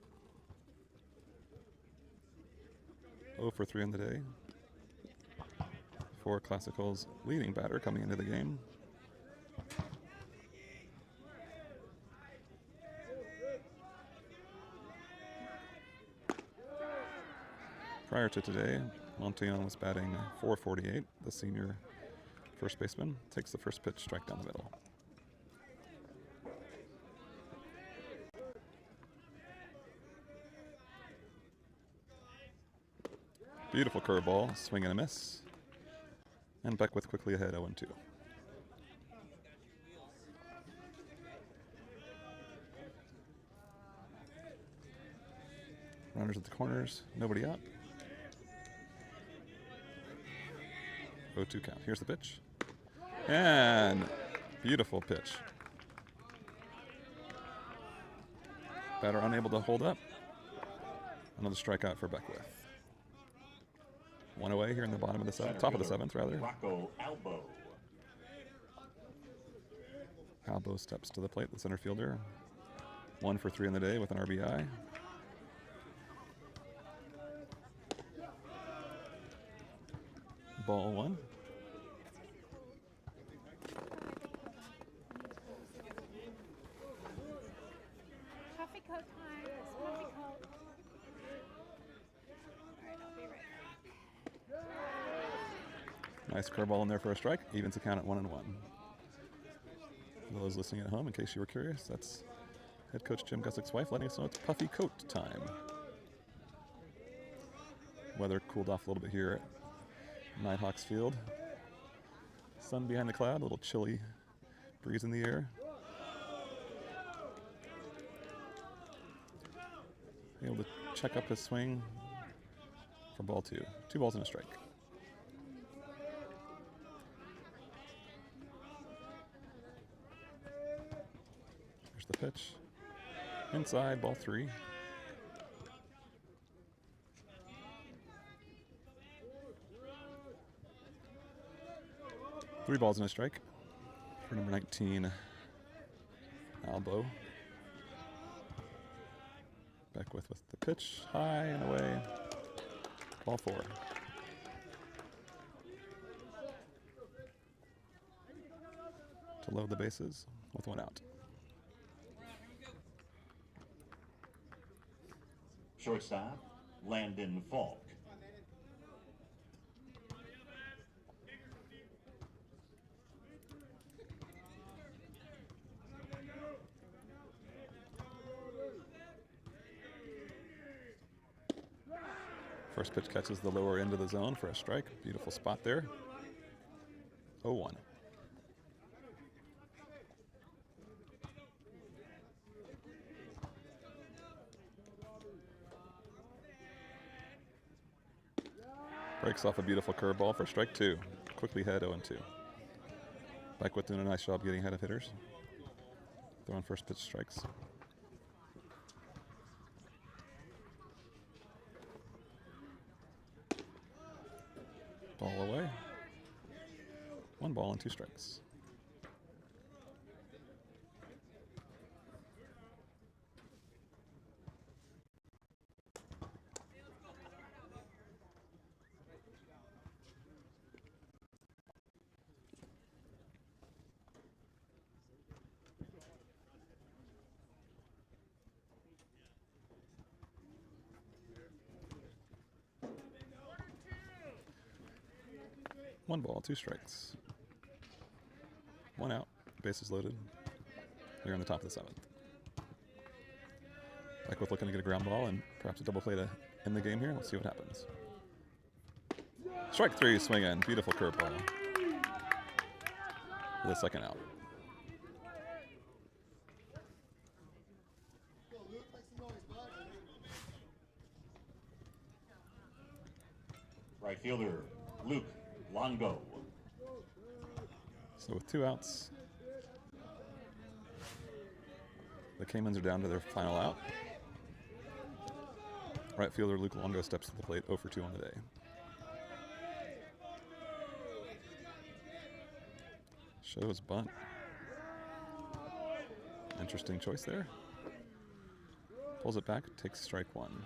G: 0 for 3 on the day for Classical's leading batter coming into the game. Prior to today, Monteon was batting .448. The senior first baseman takes the first pitch, strike down the middle. Beautiful curveball, swing and a miss. And Beckwith quickly ahead, 0-2. Runners at the corners, nobody out. 0-2 count. Here's the pitch. And beautiful pitch. Batter unable to hold up. Another strikeout for Beckwith. One away here in the bottom of the seventh, top of the seventh rather. Albo steps to the plate, the center fielder. 1 for 3 in the day with an RBI. Ball 1.
H: Coffee coat time. It's coffee coat. Alright, I'll be right back.
G: Nice curveball in there for a strike. Evens the count at 1-1. For those listening at home, in case you were curious, that's head coach Jim Gussick's wife letting us know it's puffy coat time. Weather cooled off a little bit here at Nighthawks field. Sun behind the cloud, a little chilly breeze in the air. Able to check up his swing for ball 2. 2 balls and a strike. There's the pitch. Inside, ball 3. Three balls and a strike for number 19, Albo. Beckwith with the pitch, high and away. Ball 4. To load the bases with 1 out.
B: Shortstop, Landon Falk.
G: First pitch catches the lower end of the zone for a strike. Beautiful spot there. 0-1. Breaks off a beautiful curveball for strike 2. Quickly head 0-2. Beckwith doing a nice job getting ahead of hitters. Throwing first pitch strikes. Ball away. 1 ball and 2 strikes. One ball, 2 strikes. 1 out, bases loaded. Here on the top of the 7th. Beckwith looking to get a ground ball and perhaps a double play to end the game here. Let's see what happens. Strike 3, swing in. Beautiful curveball. For the 2nd out.
B: Right fielder, Luke Longo.
G: So with 2 outs, the Caymans are down to their final out. Right fielder Luke Longo steps to the plate, 0 for 2 on the day. Shows bunt. Interesting choice there. Pulls it back, takes strike 1.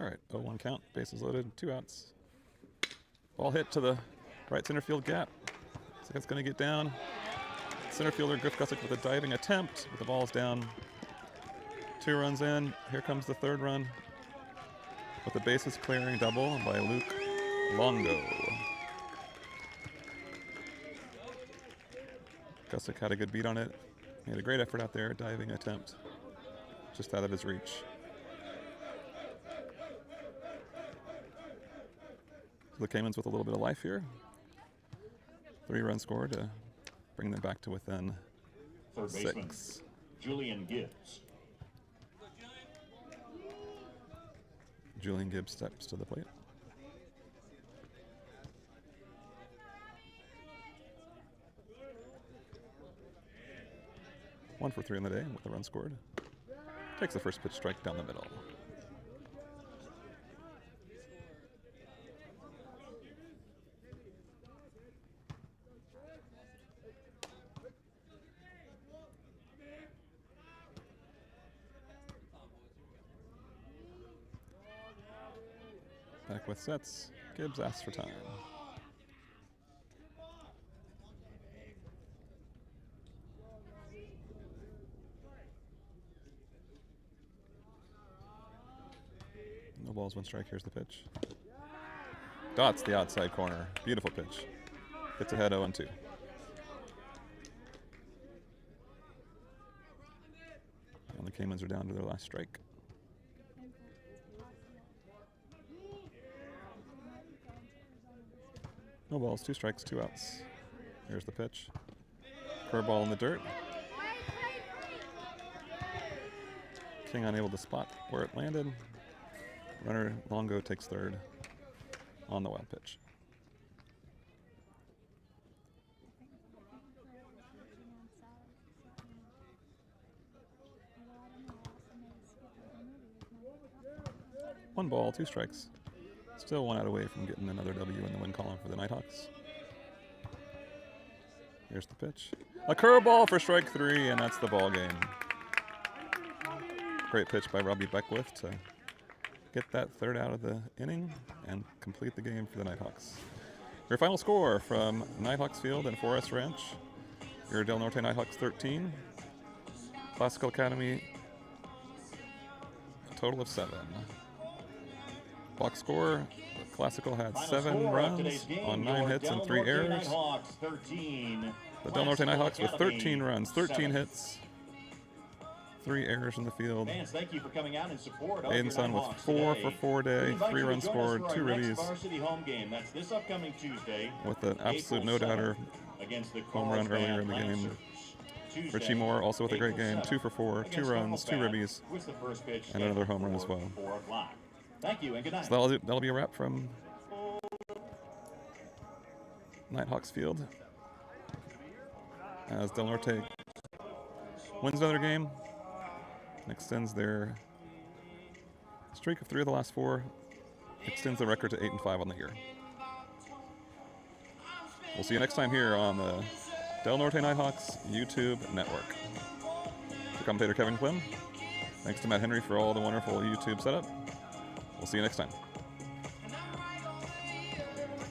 G: All right, 0-1 count, bases loaded, 2 outs. Ball hit to the right center field gap. Looks like it's going to get down. Center fielder Griff Gussick with a diving attempt, but the ball's down. 2 runs in. Here comes the 3rd run with the bases clearing double by Luke Longo. Gussick had a good beat on it. He had a great effort out there, diving attempt, just out of his reach. The Caymans with a little bit of life here. 3 runs scored to bring them back to within 6.
B: Julian Gibbs.
G: Julian Gibbs steps to the plate. One for 3 on the day with a run scored. Takes the first pitch strike down the middle. Back with sets. Gibbs asks for time. No balls, 1 strike. Here's the pitch. Dots the outside corner. Beautiful pitch. Gets ahead 0-2. And the Caymans are down to their last strike. No balls, 2 strikes, 2 outs. Here's the pitch. Curveball in the dirt. King unable to spot where it landed. Runner Longo takes 3rd on the wild pitch. One ball, 2 strikes. Still 1 out away from getting another W in the win column for the Nighthawks. Here's the pitch. A curveball for strike 3, and that's the ball game. Great pitch by Robbie Beckwith to get that 3rd out of the inning and complete the game for the Nighthawks. Your final score from Nighthawks Field and Forest Ranch. Your Del Norte Nighthawks 13. Classical Academy, a total of 7. Box score, Classical had 7 runs on 9 hits and 3 errors. The Del Norte Nighthawks with 13 runs, 13 hits, 3 errors in the field.
B: Fans, thank you for coming out in support of
G: Aiden Sun with 4 for 4 day, 3 runs scored, 2 ribbies.
B: Varsity home game. That's this upcoming Tuesday.
G: With an absolute no-doubter home run earlier in the game. Richie Moore also with a great game, 2 for 4, 2 runs, 2 ribbies, and another home run as well.
B: Thank you and good night.
G: So that'll be a wrap from Nighthawks Field. As Del Norte wins another game, and extends their streak of 3 of the last 4, extends the record to 8-5 on the year. We'll see you next time here on the Del Norte Nighthawks YouTube network. For commentator Kevin Klim, thanks to Matt Henry for all the wonderful YouTube setup. We'll see you next time.